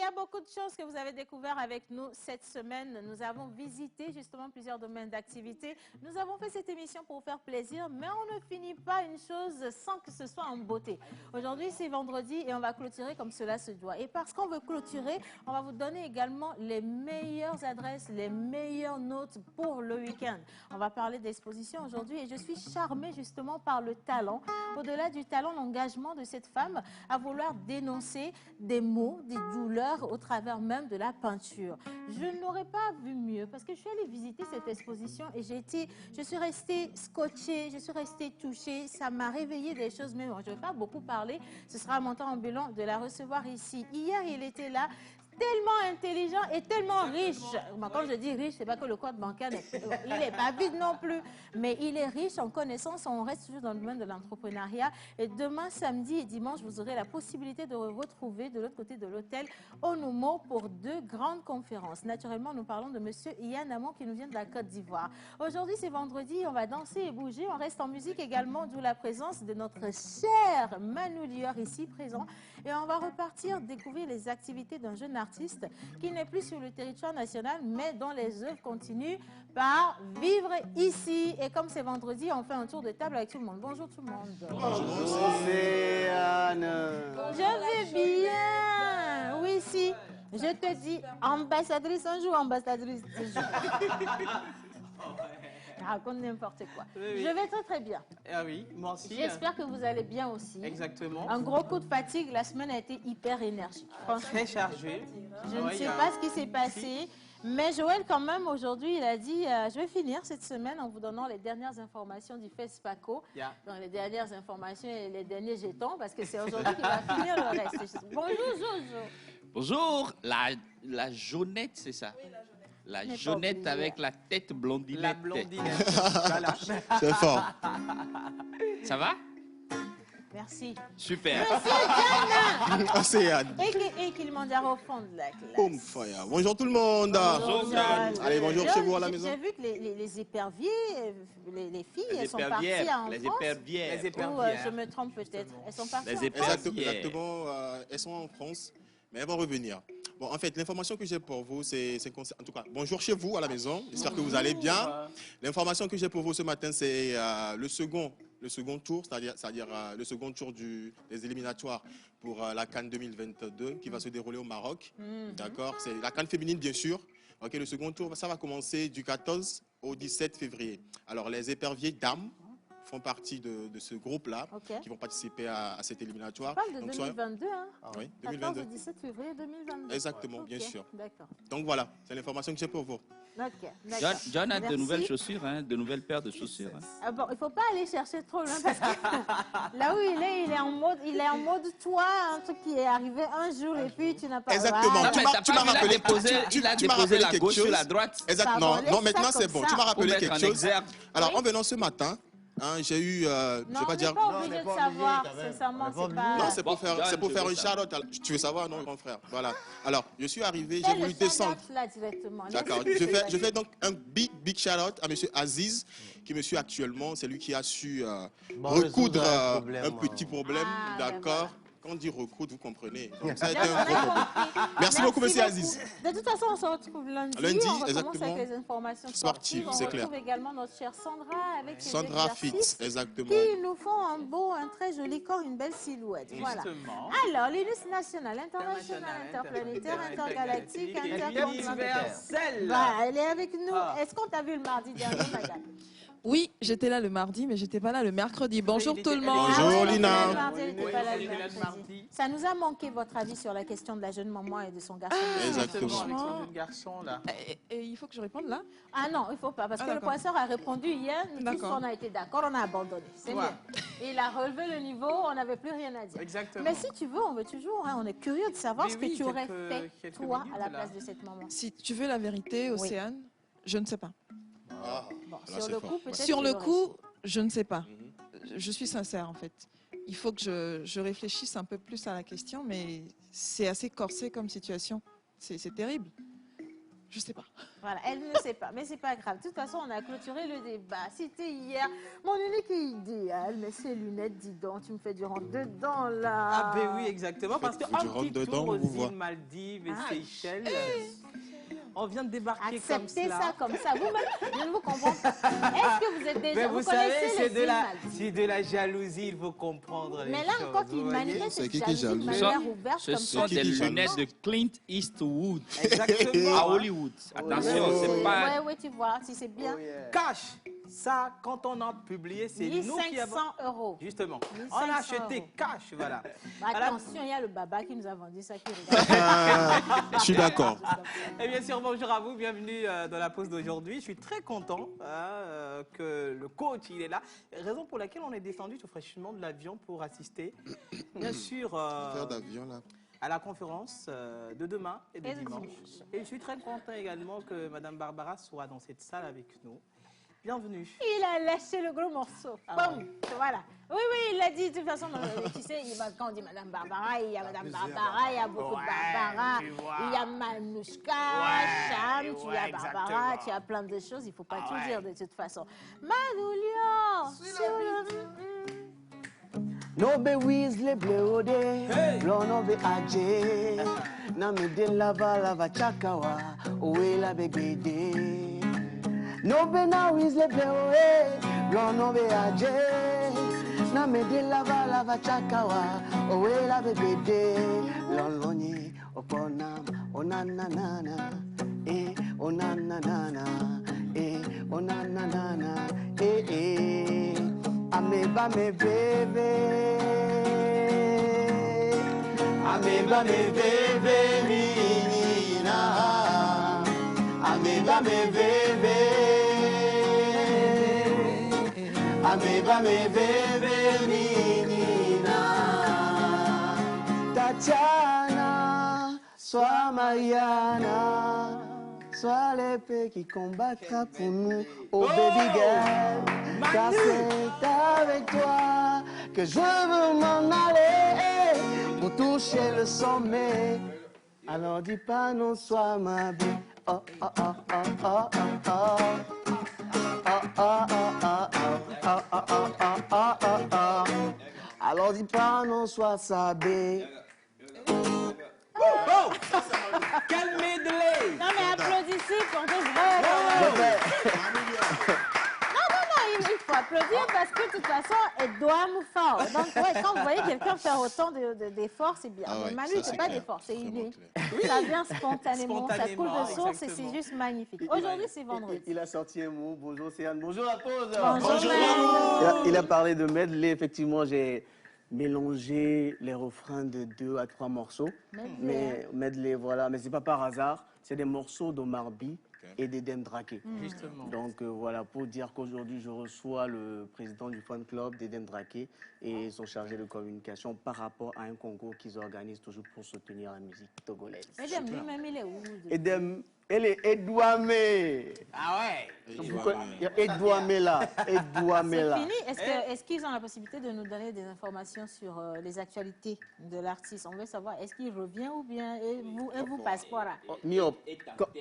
a beaucoup de choses que vous avez découvert avec nous cette semaine. Nous avons visité justement plusieurs domaines d'activité. Nous avons fait cette émission pour vous faire plaisir, mais on ne finit pas une chose sans que ce soit en beauté. Aujourd'hui, c'est vendredi et on va clôturer comme cela se doit. Et parce qu'on veut clôturer, on va vous donner également les meilleures adresses, les meilleures notes pour le week-end. On va parler d'exposition aujourd'hui et je suis charmée justement par le talent. Au-delà du talent, l'engagement de cette femme à vouloir dénoncer des maux, des douleurs au travers même de la peinture. Je n'aurais pas vu mieux parce que je suis allée visiter cette exposition et je suis restée scotchée, je suis restée touchée. Ça m'a réveillé des choses, mais bon, je ne vais pas beaucoup parler. Ce sera à mon temps ambulant de la recevoir ici. Hier, il était là. Tellement intelligent et tellement riche. Bon, quand je dis riche, c'est pas que le compte bancaire, il n'est pas vide non plus, mais il est riche en connaissances. On reste toujours dans le domaine de l'entrepreneuriat. Et demain, samedi et dimanche, vous aurez la possibilité de vous retrouver de l'autre côté de l'hôtel Onumo pour 2 grandes conférences. Naturellement, nous parlons de monsieur Yann Amon qui nous vient de la Côte d'Ivoire. Aujourd'hui, c'est vendredi, on va danser et bouger. On reste en musique également, d'où la présence de notre cher Manu Lior ici présent. Et on va repartir découvrir les activités d'un jeune artiste qui n'est plus sur le territoire national, mais dont les œuvres continuent par vivre ici. Et comme c'est vendredi, on fait un tour de table avec tout le monde. Bonjour tout le monde. Bonjour Océane. Je vais bien. Oui, si. Je te dis, ambassadrice un jour, ambassadrice ce jour. Raconte n'importe quoi. Oui. Je vais très très bien. Ah oui, moi aussi. J'espère que vous allez bien aussi. Exactement. Un gros coup de fatigue, la semaine a été hyper énergique. Franchement. Très chargé. Je ne sais pas ce qui s'est passé, mais Joël quand même aujourd'hui, il a dit je vais finir cette semaine en vous donnant les dernières informations du FESPACO, dans les dernières informations et les derniers jetons, parce que c'est aujourd'hui qu'il va finir le reste. Bonjour Jojo. Bonjour, la jaunette, c'est ça? Oui, la jaunette. La jaunette avec la tête blondinette. La blondinette. Voilà. C'est fort. Ça va? Merci. Super. Océane. Et qu'il m'en dira au fond de la classe. Boum, fire. Bonjour tout le monde. Bonjour. Allez, bonjour chez vous à la maison. J'ai vu que les éperviers, les filles, elles sont parties en Les France. épervières. Les épervières. Ou je me trompe peut-être. Elles sont parties Les en France. épervières. Exactement, elles sont en France, mais elles vont revenir. Bon, en fait, l'information que j'ai pour vous, c'est en tout cas, bonjour chez vous à la maison. J'espère que vous allez bien. L'information que j'ai pour vous ce matin, c'est le second tour, c'est-à-dire le second tour des éliminatoires pour la CAN 2022 qui va se dérouler au Maroc. D'accord, c'est la CAN féminine bien sûr. Ok, le second tour, ça va commencer du 14 au 17 février. Alors les éperviers dames font partie de ce groupe-là, qui vont participer à cet éliminatoire. On parle de 2022, hein? Oui, 2022. 14 au 17 février 2022. Exactement, bien sûr. D'accord. Donc voilà, c'est l'information que j'ai pour vous. John a de nouvelles chaussures, hein, de nouvelles paires de chaussures. Hein. Ah bon, il ne faut pas aller chercher trop loin parce que là où il est en mode toi, un truc qui est arrivé un jour et puis tu n'as pas... Exactement. Ouais. Tu m'as rappelé, il a déposé la gauche sur la droite. Exactement. Non, maintenant c'est bon. Tu m'as rappelé quelque chose. Alors, Oui. en venant ce matin, hein, j'ai eu, je Non, vais pas on dire. n'est pas obligé de savoir, sincèrement, c'est pas... Non, c'est pour faire une ça. shout-out. Tu veux savoir, non, grand frère? Voilà. Alors, je suis arrivé, Fais j'ai voulu le descendre. shout-out là directement. D'accord. Je fais donc un big shout-out à monsieur Aziz, qui me suit actuellement. C'est lui qui a su recoudre un petit problème. D'accord. Quand on dit recoudre, vous comprenez. Donc, ça a été un gros problème. Merci beaucoup, monsieur Aziz. De toute façon, on se retrouve lundi. Lundi, on recommence exactement. avec les informations Sportives, sportives. c'est On clair. retrouve également notre chère Sandra avec ses Sandra exercices Fitz, exactement. qui nous font un très joli corps, une belle silhouette. Voilà. Justement. Alors, l'UNIS nationale, internationale, interplanétaire, intergalactique, intercontinentale. Universel. Voilà, elle est avec nous. Est-ce qu'on t'a vu le mardi dernier, madame? Oui, j'étais là le mardi, mais j'étais pas là le mercredi. Bonjour tout le monde. Bonjour, Ah ouais, Lina. le mardi, elle était pas là le elle était là le mercredi. mardi. Ça nous a manqué votre avis sur la question de la jeune maman et de son garçon. Exactement. Avec son jeune garçon là. Et il faut que je réponde là? Ah non, il ne faut pas, parce que le d'accord. professeur a répondu hier, nous tous D'accord. on a été d'accord, on a abandonné. C'est Ouais. bien. Il a relevé le niveau, on n'avait plus rien à dire. Exactement. Mais si tu veux, on veut toujours, hein, on est curieux de savoir Mais ce que oui, tu aurais quelques fait, toi, minutes, à la là. place de cette maman. Si tu veux la vérité, Océane, je ne sais pas. Ah, Bon, là, sur c'est le fort. coup, peut-être. Sur tu le l'aurais coup, je ne sais pas. Je suis sincère en fait. Il faut que je réfléchisse un peu plus à la question, mais c'est assez corsé comme situation. C'est terrible. Je sais pas. Voilà, elle ne sait pas, mais c'est pas grave. De toute façon, on a clôturé le débat. C'était hier. Mon unique idéal, mais ces lunettes, dis donc, tu me fais du rentre-dedans là. Ah ben oui, exactement, parce Faites qu'un du petit rentre-dedans, tour aux on vous voit. îles Maldives et Ah. Seychelles, on vient de débarquer comme Acceptez cela. ça comme ça. Vous-même, je ne vous comprends pas. Est-ce que vous êtes déjà, Mais vous vous savez, connaissez c'est les de, îles la, Maldives? c'est de la jalousie, il faut comprendre les Mais là choses. encore, tu vous voyez. manifestes C'est cette qui est jalousie de jaloux? manière ouverte Ce comme sont ça. des qui jalouse? lunettes de Clint Eastwood Exactement. à Hollywood. Attention, c'est pas... Ouais, tu vois, si c'est bien. Cash, ça, quand on a publié, c'est nous qui avons... 1500 €. Justement, 1500 on a acheté €. cash, voilà. Bah, Alors, attention, il y a le baba qui nous a vendu ça qui regarde. Je suis d'accord. et bien sûr, bonjour à vous, bienvenue dans la pause d'aujourd'hui. Je suis très content que le coach, il est là. Raison pour laquelle on est descendu tout fraîchement de l'avion pour assister, bien sûr, Faire d'avion là. à la conférence de demain et de Et de dimanche. dimanche. Et je suis très content également que Madame Barbara soit dans cette salle avec nous. Bienvenue. Il a lâché le gros morceau. Boum, voilà. Oui, il l'a dit. De toute façon, tu sais, quand on dit Madame Barbara, il y a Madame Barbara, il y a beaucoup de Barbara. tu vois. Il y a Manouchka, Cham, tu as Barbara, exactement. tu as plein de choses. Il ne faut pas tout dire de toute façon. Manoulian, No be Weasley bleode, Hey. blow no be aje. Na me de lava chakawa, owe la be gede. No be na Weasley bleode, blow no be aje. Na me de lava chakawa, owe la be gede. Lolonye oponam, onanana, onanana, onanana, Ameba me bebe, ameba me bebe menina, ameba me bebe, ameba me bebe menina. Tatiana, sois Mariana, sois l'épée qui combattra pour nous, oh baby girl. Car c'est avec toi que je veux m'en aller pour toucher le sommet. Alors dis pas non, sois ma belle. Oh oh oh oh oh oh oh. Oh oh oh oh oh oh oh oh oh oh. Alors dis pas non, sois sa belle. Oh, quel medley. non, mais applaudissez pour de vrai. Il faut applaudir parce que de toute façon, elle doit nous fort. Donc, ouais, quand vous voyez quelqu'un faire autant d'efforts, c'est bien. Ah ouais, Mais Manu, ça, c'est c'est pas clair. d'efforts, c'est Vraiment inné. clair. Ça vient spontanément, ça coule de source et exactement. c'est juste magnifique. Aujourd'hui, c'est vendredi. Il a sorti un mot. Bonjour Céane. Bonjour la pause. Bonjour, Manu. Il a parlé de medley. Effectivement, j'ai mélangé les refrains de 2 à 3 morceaux. Mais medley, voilà. Mais c'est pas par hasard. C'est des morceaux d'Omar By et d'Edem Draké. Justement. Donc voilà, pour dire qu'aujourd'hui, je reçois le président du fan club d'Edem Draké et son chargé de communication par rapport à un concours qu'ils organisent toujours pour soutenir la musique togolaise. Mesdames, lui-même, il est où? Edem, elle est Edouamé. Ah ouais. Il y a Edouamé là. Edouamé C'est là. fini. Est-ce qu'ils ont la possibilité de nous donner des informations sur les actualités de l'artiste? On veut savoir, est-ce qu'il revient ou bien et vous passeport là? Mio,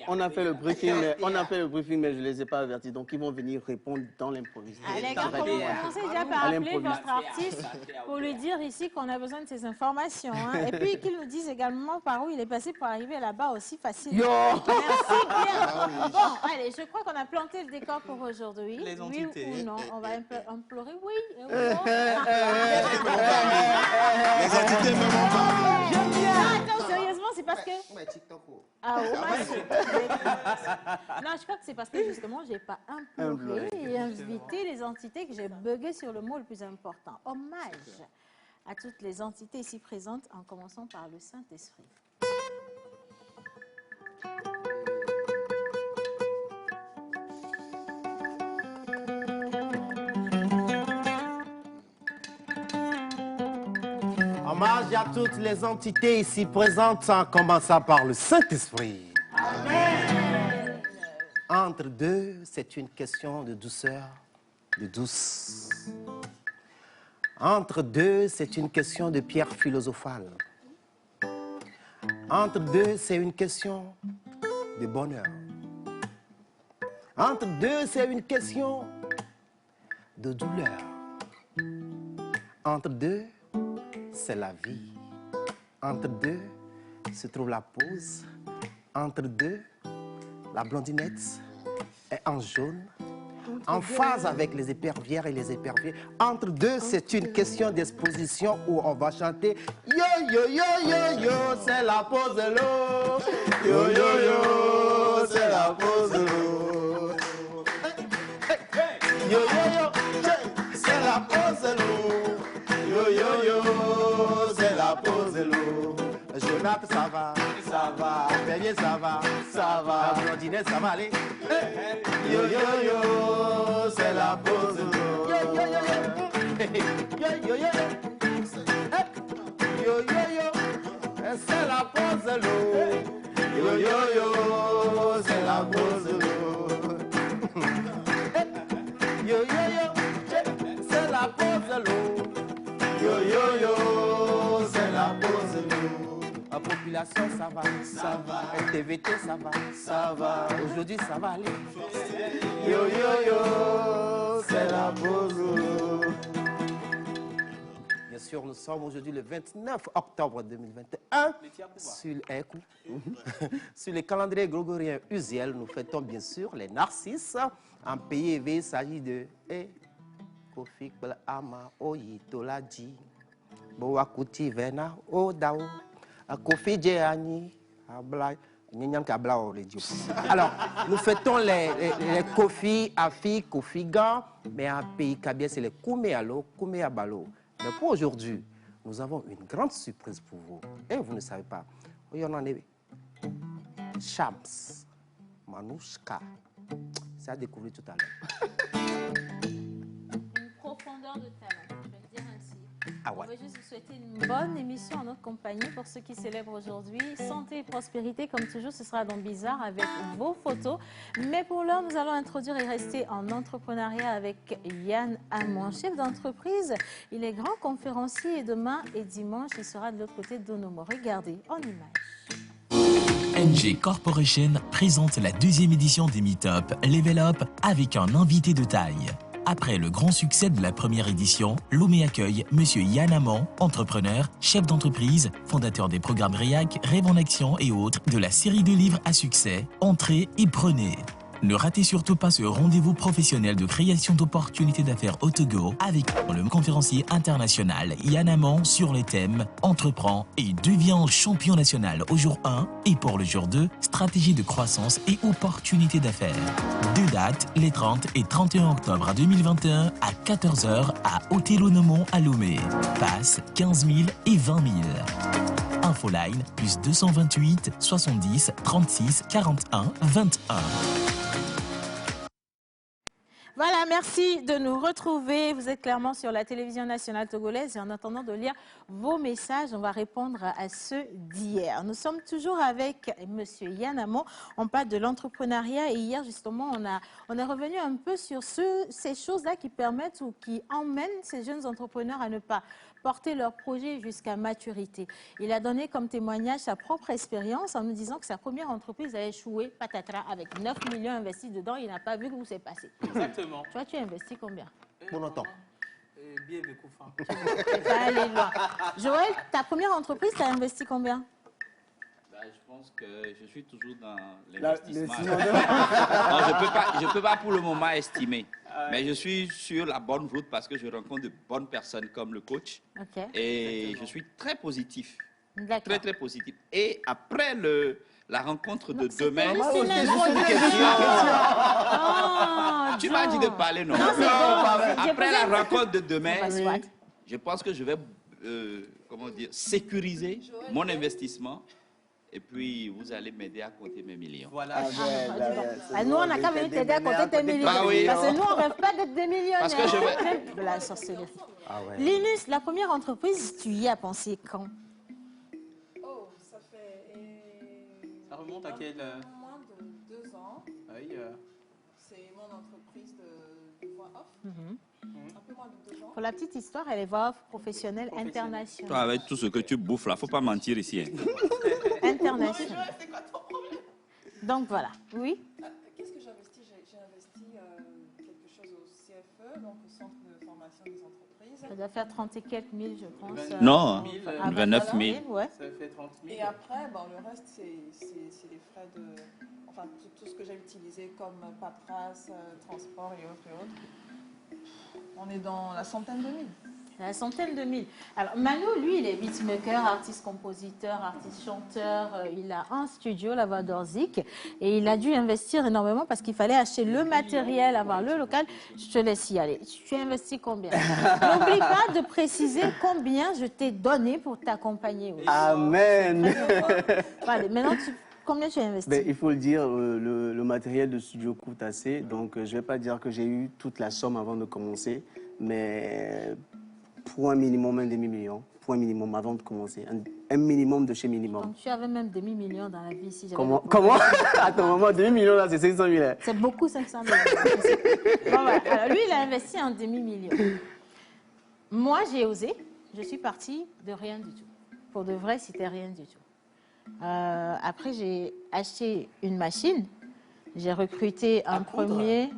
on a fait le briefing, mais je ne les ai pas avertis. Donc, ils vont venir répondre dans l'improviste. Les gars, commencez déjà par À appeler l'improviste. votre artiste pour lui dire ici qu'on a besoin de ces informations. Hein. Et puis qu'il nous dise également par où il est passé pour arriver là-bas aussi facile. Yo! Merci bien. Bon, allez, je crois qu'on a planté le décor pour aujourd'hui. Les Oui entités. ou non? On va implorer oui. ou non. Les entités me m'ont parlé. J'aime bien. Attends, sérieusement, c'est parce que... Ah, oh, non, je crois que c'est parce que justement, je n'ai pas imploré et invité les entités que j'ai bugué sur le mot le plus important. Hommage à toutes les entités ici présentes, en commençant par le Saint-Esprit. Hommage à toutes les entités ici présentes, en commençant par le Saint-Esprit. Amen. Entre deux, c'est une question de douceur, de douce. Entre deux, c'est une question de pierre philosophale. Entre deux, c'est une question de bonheur. Entre deux, c'est une question de douleur. Entre deux, c'est la vie. Entre deux, se trouve la pause. Entre deux, la blondinette est en jaune, en phase avec les épervières et les éperviers. Entre deux, c'est une question d'exposition où on va chanter yo yo yo yo yo, c'est la pause de l'eau. Yo yo yo, c'est la pause de l'eau. Yo yo yo, c'est la pause de l'eau. Yo yo yo, c'est la pause de l'eau. Jonathan, ça va, Perrier, ça va, Blondinette, ça va aller. Yo yo yo, c'est la pause de l'eau. Yo yo yo yo, yo yo yo, yo yo yo, c'est la pause de l'eau. Yo yo yo, c'est la pause de l'eau. Yo yo yo, c'est la pause de l'eau. Yo yo yo, c'est la pause de l'eau. La population, ça va. LTVT, ça va. Aujourd'hui, ça va aller. Yo yo yo, c'est la pause de l'eau. Bien sûr, nous sommes aujourd'hui le 29 octobre 2021. Sur le calendrier grégorien usuel, nous fêtons bien sûr les narcisses. En pays éveillé, il s'agit de Kofi Ama Oyitolaji Boakuti Vena Odao Kofi Djeani Abla. Alors, nous fêtons les Kofi, Afi, Kofi Gan, mais en pays kabien, c'est les Kouméalo, Kouméabalo. Mais pour aujourd'hui, nous avons une grande surprise pour vous. Et vous ne savez pas. Il y en a Shams, Manouchka. C'est à découvrir tout à l'heure. Une profondeur de talent, je vais le dire ainsi. Ah ouais. On veut juste vous souhaiter une bonne émission en notre compagnie pour ceux qui célèbrent aujourd'hui. Santé et prospérité, comme toujours, ce sera dans Bizarre avec vos photos. Mais pour l'heure, nous allons introduire et rester en entrepreneuriat avec Yann Amon, chef d'entreprise. Il est grand conférencier et demain et dimanche, il sera de l'autre côté d'Onomo. Regardez en image. NG Corporation présente la deuxième édition des Meetup Level Up avec un invité de taille. Après le grand succès de la première édition, Lomé accueille M. Yann Amon, entrepreneur, chef d'entreprise, fondateur des programmes REAC, Rêve en Action et autres de la série de livres à succès. Entrez et prenez. Ne ratez surtout pas ce rendez-vous professionnel de création d'opportunités d'affaires au Togo avec le conférencier international Yann Amon sur les thèmes « Entreprends et deviens champion national » au jour 1 et pour le jour 2, stratégie de croissance et opportunités d'affaires. Deux dates, les 30 et 31 octobre 2021 à 14h à Hôtel Onomon à Lomé. Passe 15 000 et 20 000. Infoline plus 228 70 36 41 21. Voilà, merci de nous retrouver. Vous êtes clairement sur la télévision nationale togolaise et en attendant de lire vos messages, on va répondre à ceux d'hier. Nous sommes toujours avec M. Yann Amon. On parle de l'entrepreneuriat et hier, justement, on est revenu un peu sur ces choses-là qui permettent ou qui emmènent ces jeunes entrepreneurs à ne pas porter leur projet jusqu'à maturité. Il a donné comme témoignage sa propre expérience en nous disant que sa première entreprise a échoué, patatras, avec 9 millions investis dedans. Il n'a pas vu où c'est passé. Exactement. Toi, tu as investi combien? Pour longtemps. Bien mes coups fins. Tu vas aller loin. Joël, ta première entreprise, tu as investi combien? Je pense que je suis toujours dans l'investissement. Non, Je peux pas pour le moment estimer. Mais je suis sur la bonne route parce que je rencontre de bonnes personnes comme le coach. Ok. Et je suis très positif. D'accord. Très, très positif. Et après la rencontre de demain... Tu m'as dit de parler, non? Après la rencontre de demain, je pense que je vais sécuriser mon investissement. Et puis, vous allez m'aider à compter mes millions. Voilà. Nous, on n'a qu'à venir t'aider à compter tes millions. Bah oui. Parce que nous, on ne rêve pas d'être des millionnaires. Parce que je vais... De la sorcellerie. Ah ouais. Linus, la première entreprise, tu y as pensé quand? Oh, ça fait Ça remonte à quel... moins de 2 ans. Oui, C'est mon entreprise de voix off. Un peu moins de 2 ans. Pour la petite histoire, elle est voix off professionnelle internationale. Toi, avec tout ce que tu bouffes là, faut pas mentir ici. Hein. Internationale. Donc voilà, oui. Qu'est-ce que j'ai investi? J'ai investi quelque chose au CFE, donc au Centre de formation des entreprises. Ça doit faire 30 et quelques mille, je pense. Non, 29 29 000. ouais. Ça fait 30 000. Et après, bon, le reste, c'est les frais de... Enfin, tout ce que j'ai utilisé comme paperasse, transport et autres. On est dans la centaine de mille. La centaine de mille. Alors, Manu, lui, il est beatmaker, artiste-compositeur, artiste-chanteur. Il a un studio, la Voix d'Orzik. Et il a dû investir énormément parce qu'il fallait acheter le matériel, avoir le local. Je te laisse y aller. Tu as investi combien? N'oublie pas de préciser combien je t'ai donné pour t'accompagner aussi. Amen. Allez, maintenant, combien tu as investi? Ben, il faut le dire, le matériel de studio coûte assez. Donc, je ne vais pas dire que j'ai eu toute la somme avant de commencer. Mais pour un minimum, un demi-million. Pour un minimum avant de commencer. Un minimum de chez minimum. Donc, tu avais même demi-million dans la vie. Si Comment Attends, maman, demi-million là, c'est 500 000. Hein. C'est beaucoup, 500 000. Bon, voilà. Alors, lui, il a investi un demi-million. Moi, j'ai osé. Je suis partie de rien du tout. Pour de vrai, c'était rien du tout. Après, j'ai acheté une machine. J'ai recruté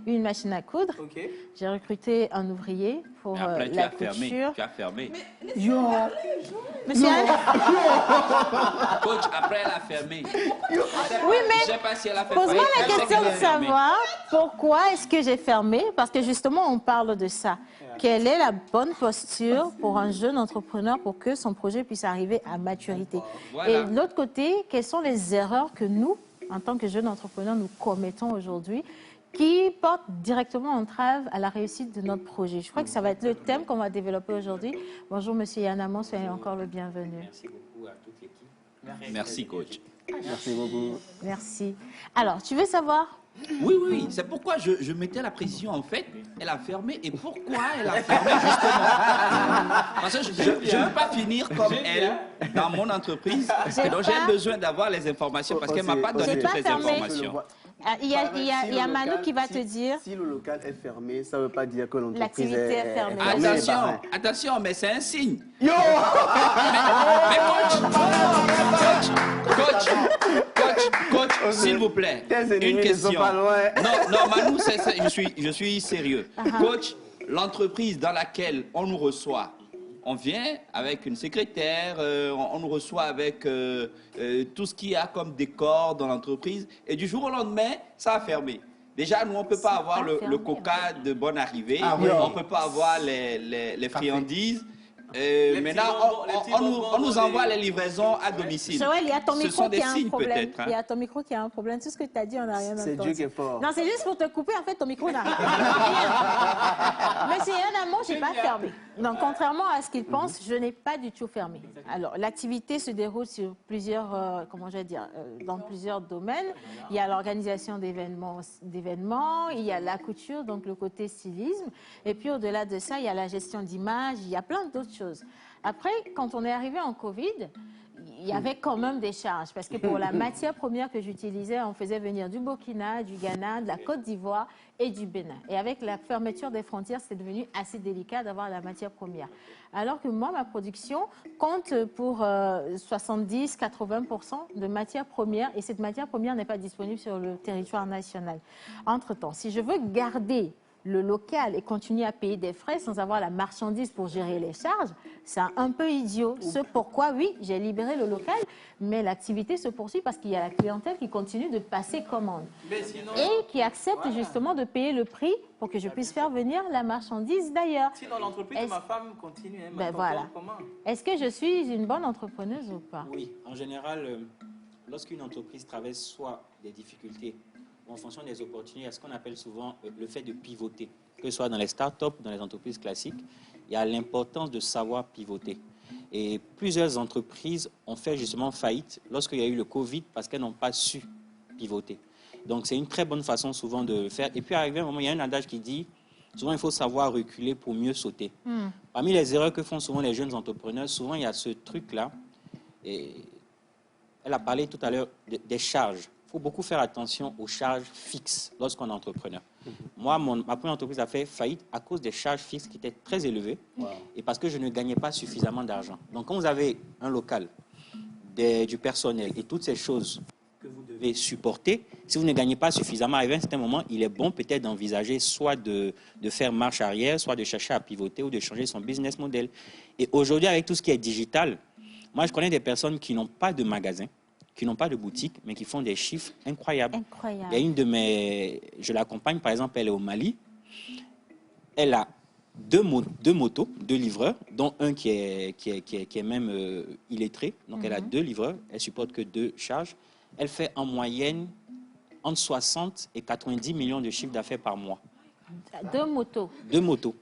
une machine à coudre. Ok. J'ai recruté un ouvrier pour Après, tu la as fermé. couture. Tu as fermé. Monsieur Anne, Coach, après, elle a fermé. oui, mais Je ne sais pas si elle a fait pose-moi faillite, la elle sait question qu'elle de a fermé. savoir pourquoi est-ce que j'ai fermé. Parce que justement, on parle de ça. Quelle est la bonne posture pour un jeune entrepreneur pour que son projet puisse arriver à maturité? Voilà. Et de l'autre côté, quelles sont les erreurs que nous, en tant que jeunes entrepreneurs, nous commettons aujourd'hui qui portent directement entrave à la réussite de notre projet? Je crois que ça va être le thème qu'on va développer aujourd'hui. Bonjour, Monsieur Yanamon, soyez encore le bienvenu. Merci beaucoup à toute l'équipe. Merci, coach. Merci beaucoup. Merci. Alors, tu veux savoir? Oui, c'est pourquoi je mettais la précision, en fait. Elle a fermé. Et pourquoi elle a fermé, justement? Parce que je ne veux pas finir comme elle dans mon entreprise. Et donc, j'ai besoin d'avoir les informations parce qu'elle ne m'a pas donné J'ai toutes pas les fermé. informations. Ah, il y a Manu qui va te dire. Si le local est fermé, ça ne veut pas dire que l'entreprise L'activité est fermée. Attention, mais c'est un signe. Yo Mais coach, s'il vous plaît, Tes ennemis une ne sont question. pas loin. Non, Manu, je suis sérieux. Coach, l'entreprise dans laquelle on nous reçoit, on vient avec une secrétaire, on nous reçoit avec tout ce qu'il y a comme décor dans l'entreprise, et du jour au lendemain, ça a fermé. Déjà, nous, on ne peut pas avoir le coca de bonne arrivée, on ne peut pas avoir les friandises. Maintenant, on nous envoie les livraisons à domicile. Joël, il y a ton Ce micro sont des qui a un signes, problème. peut-être. Il y a ton micro qui a un problème. Tout ce que tu as dit, on n'a rien entendu. C'est Dieu qui est fort. Non, c'est juste pour te couper. En fait, ton micro n'a rien. Mais c'est un amour, je n'ai pas fermé. Donc, contrairement à ce qu'il pense, je n'ai pas du tout fermé. Alors, l'activité se déroule sur plusieurs, dans plusieurs domaines. Il y a l'organisation d'événements, il y a la couture, donc le côté stylisme. Et puis, au-delà de ça, il y a la gestion d'images, il y a plein d'autres choses. Après, quand on est arrivé en Covid, il y avait quand même des charges. Parce que pour la matière première que j'utilisais, on faisait venir du Burkina, du Ghana, de la Côte d'Ivoire et du Bénin. Et avec la fermeture des frontières, c'est devenu assez délicat d'avoir la matière première. Alors que moi, ma production compte pour 70-80% de matière première. Et cette matière première n'est pas disponible sur le territoire national. Entre-temps, si je veux garder le local et continuer à payer des frais sans avoir la marchandise pour gérer les charges, c'est un peu idiot. C'est pourquoi, oui, j'ai libéré le local, mais l'activité se poursuit parce qu'il y a la clientèle qui continue de passer commande et qui accepte justement de payer le prix pour que je puisse faire venir la marchandise d'ailleurs. Sinon, l'entreprise de ma femme continue. Ben voilà. Est-ce que je suis une bonne entrepreneuse ou pas? Oui, en général, lorsqu'une entreprise traverse soit des difficultés, en fonction des opportunités, il y a ce qu'on appelle souvent le fait de pivoter. Que ce soit dans les startups, dans les entreprises classiques, il y a l'importance de savoir pivoter. Et plusieurs entreprises ont fait justement faillite lorsqu'il y a eu le Covid parce qu'elles n'ont pas su pivoter. Donc c'est une très bonne façon souvent de le faire. Et puis arrivé un moment, il y a un adage qui dit, souvent il faut savoir reculer pour mieux sauter. Parmi les erreurs que font souvent les jeunes entrepreneurs, souvent il y a ce truc-là. Et elle a parlé tout à l'heure des charges. Il faut beaucoup faire attention aux charges fixes lorsqu'on est entrepreneur. Moi, ma première entreprise a fait faillite à cause des charges fixes qui étaient très élevées et parce que je ne gagnais pas suffisamment d'argent. Donc, quand vous avez un local, du personnel et toutes ces choses que vous devez devez supporter. Si vous ne gagnez pas suffisamment, à un certain moment, il est bon peut-être d'envisager soit de faire marche arrière, soit de chercher à pivoter ou de changer son business model. Et aujourd'hui, avec tout ce qui est digital, moi, je connais des personnes qui n'ont pas de magasin, qui n'ont pas de boutique, mais qui font des chiffres incroyables. Incroyable. Il y a une de mes... Je l'accompagne, par exemple, elle est au Mali. Elle a deux motos, 2 livreurs, dont un qui est même illettré. Donc, elle a 2 livreurs. Elle supporte que 2 charges. Elle fait en moyenne entre 60 et 90 millions de chiffres d'affaires par mois. 2 motos. 2 motos.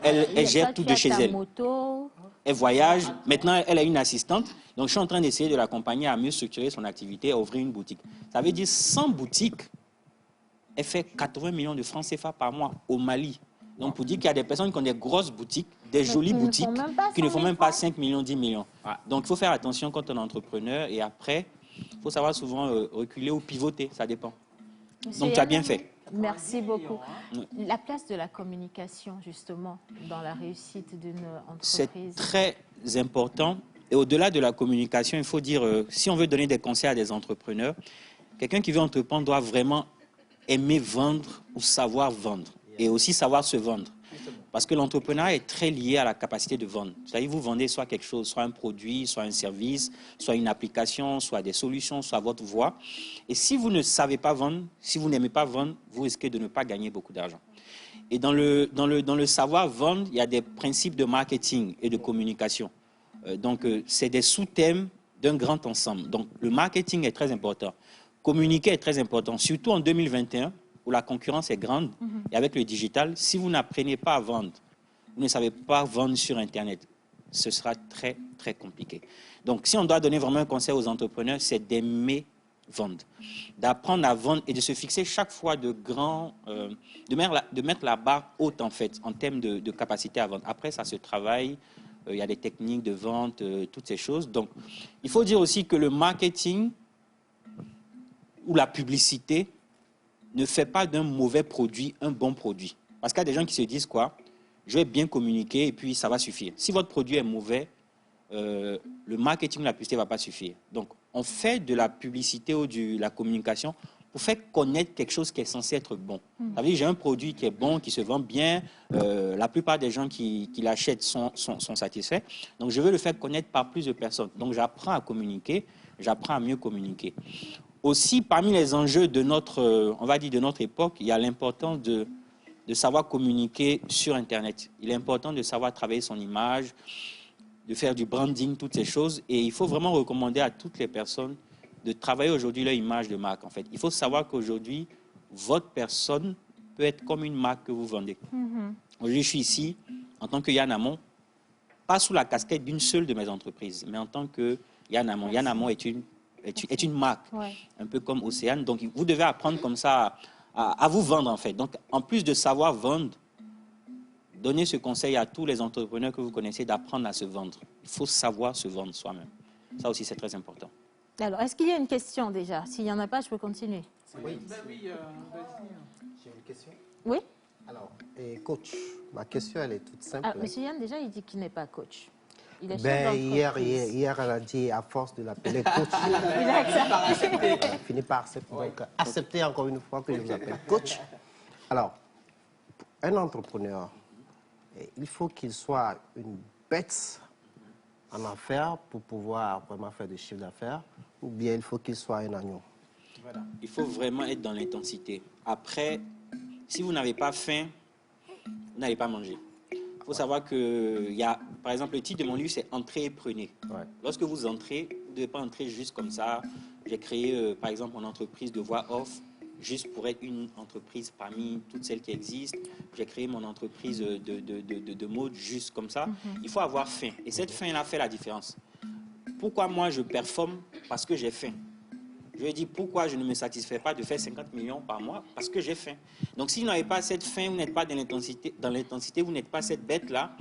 Elle gère tout de chez elle. Moto. Elle voyage. Maintenant, elle a une assistante. Donc, je suis en train d'essayer de l'accompagner à mieux structurer son activité, à ouvrir une boutique. Ça veut dire 100 boutiques. Elle fait 80 millions de francs CFA par mois au Mali. Donc, pour dire qu'il y a des personnes qui ont des grosses boutiques, des jolies boutiques, qui ne font même pas 5 millions, 10 millions. Donc, il faut faire attention quand on est entrepreneur. Et après, il faut savoir souvent reculer ou pivoter. Ça dépend. Donc, tu as bien fait. Merci beaucoup. La place de la communication, justement, dans la réussite d'une entreprise. C'est très important. Et au-delà de la communication, il faut dire, si on veut donner des conseils à des entrepreneurs, quelqu'un qui veut entreprendre doit vraiment aimer vendre ou savoir vendre. Et aussi savoir se vendre. Parce que l'entrepreneuriat est très lié à la capacité de vendre. C'est-à-dire vous vendez soit quelque chose, soit un produit, soit un service, soit une application, soit des solutions, soit votre voix. Et si vous ne savez pas vendre, si vous n'aimez pas vendre, vous risquez de ne pas gagner beaucoup d'argent. Et dans le savoir vendre, il y a des principes de marketing et de communication. Donc, c'est des sous-thèmes d'un grand ensemble. Donc, le marketing est très important. Communiquer est très important, surtout en 2021, où la concurrence est grande. Et avec le digital, si vous n'apprenez pas à vendre, vous ne savez pas vendre sur Internet, ce sera très, très compliqué. Donc, si on doit donner vraiment un conseil aux entrepreneurs, c'est d'aimer vendre, d'apprendre à vendre et de se fixer chaque fois de mettre la barre haute, en fait, en termes de capacité à vendre. Après, ça se travaille. Il y a des techniques de vente, toutes ces choses. Donc, il faut dire aussi que le marketing ou la publicité ne fait pas d'un mauvais produit un bon produit. Parce qu'il y a des gens qui se disent quoi? Je vais bien communiquer et puis ça va suffire. Si votre produit est mauvais, le marketing ou la publicité ne va pas suffire. Donc, on fait de la publicité ou de la communication pour faire connaître quelque chose qui est censé être bon. Ça veut dire j'ai un produit qui est bon, qui se vend bien. La plupart des gens qui l'achètent sont satisfaits. Donc, je veux le faire connaître par plus de personnes. Donc, j'apprends à communiquer, j'apprends à mieux communiquer. Aussi, parmi les enjeux de notre, on va dire de notre époque, il y a l'importance de savoir communiquer sur Internet. Il est important de savoir travailler son image, de faire du branding, toutes ces choses. Et il faut vraiment recommander à toutes les personnes de travailler aujourd'hui leur image de marque. En fait, il faut savoir qu'aujourd'hui, votre personne peut être comme une marque que vous vendez. Aujourd'hui, je suis ici en tant que Yann Amon, pas sous la casquette d'une seule de mes entreprises, mais en tant que Yann Amon. Yann Amon est une marque, un peu comme Océane. Donc, vous devez apprendre comme ça à vous vendre, en fait. Donc, en plus de savoir vendre, donnez ce conseil à tous les entrepreneurs que vous connaissez d'apprendre à se vendre. Il faut savoir se vendre soi-même. Ça aussi, c'est très important. Alors, est-ce qu'il y a une question déjà? S'il n'y en a pas, je peux continuer. Oui, j'ai une question. Oui? Alors, coach, ma question, elle est toute simple. Ah, Monsieur Yann, déjà, il dit qu'il n'est pas coach. Il est Hier, elle a dit, à force de l'appeler coach, il finit par accepter. Donc, acceptez encore une fois que je vous appelle coach. Alors, un entrepreneur, il faut qu'il soit une bête en affaires pour pouvoir vraiment faire des chiffres d'affaires, ou bien il faut qu'il soit un agneau? Voilà. Il faut vraiment être dans l'intensité. Après, si vous n'avez pas faim, vous n'allez pas manger. Il faut savoir que, par exemple, le titre de mon livre, c'est « Entrez et prenez ». Lorsque vous entrez, vous ne devez pas entrer juste comme ça. J'ai créé, par exemple, mon entreprise de voix off, juste pour être une entreprise parmi toutes celles qui existent. J'ai créé mon entreprise de mode juste comme ça. Il faut avoir faim. Et cette faim-là fait la différence. Pourquoi moi je performe? Parce que j'ai faim. Je lui ai dit pourquoi je ne me satisfais pas de faire 50 millions par mois? Parce que j'ai faim. Donc si vous n'avez pas cette faim, vous n'êtes pas dans l'intensité, vous n'êtes pas cette bête-là,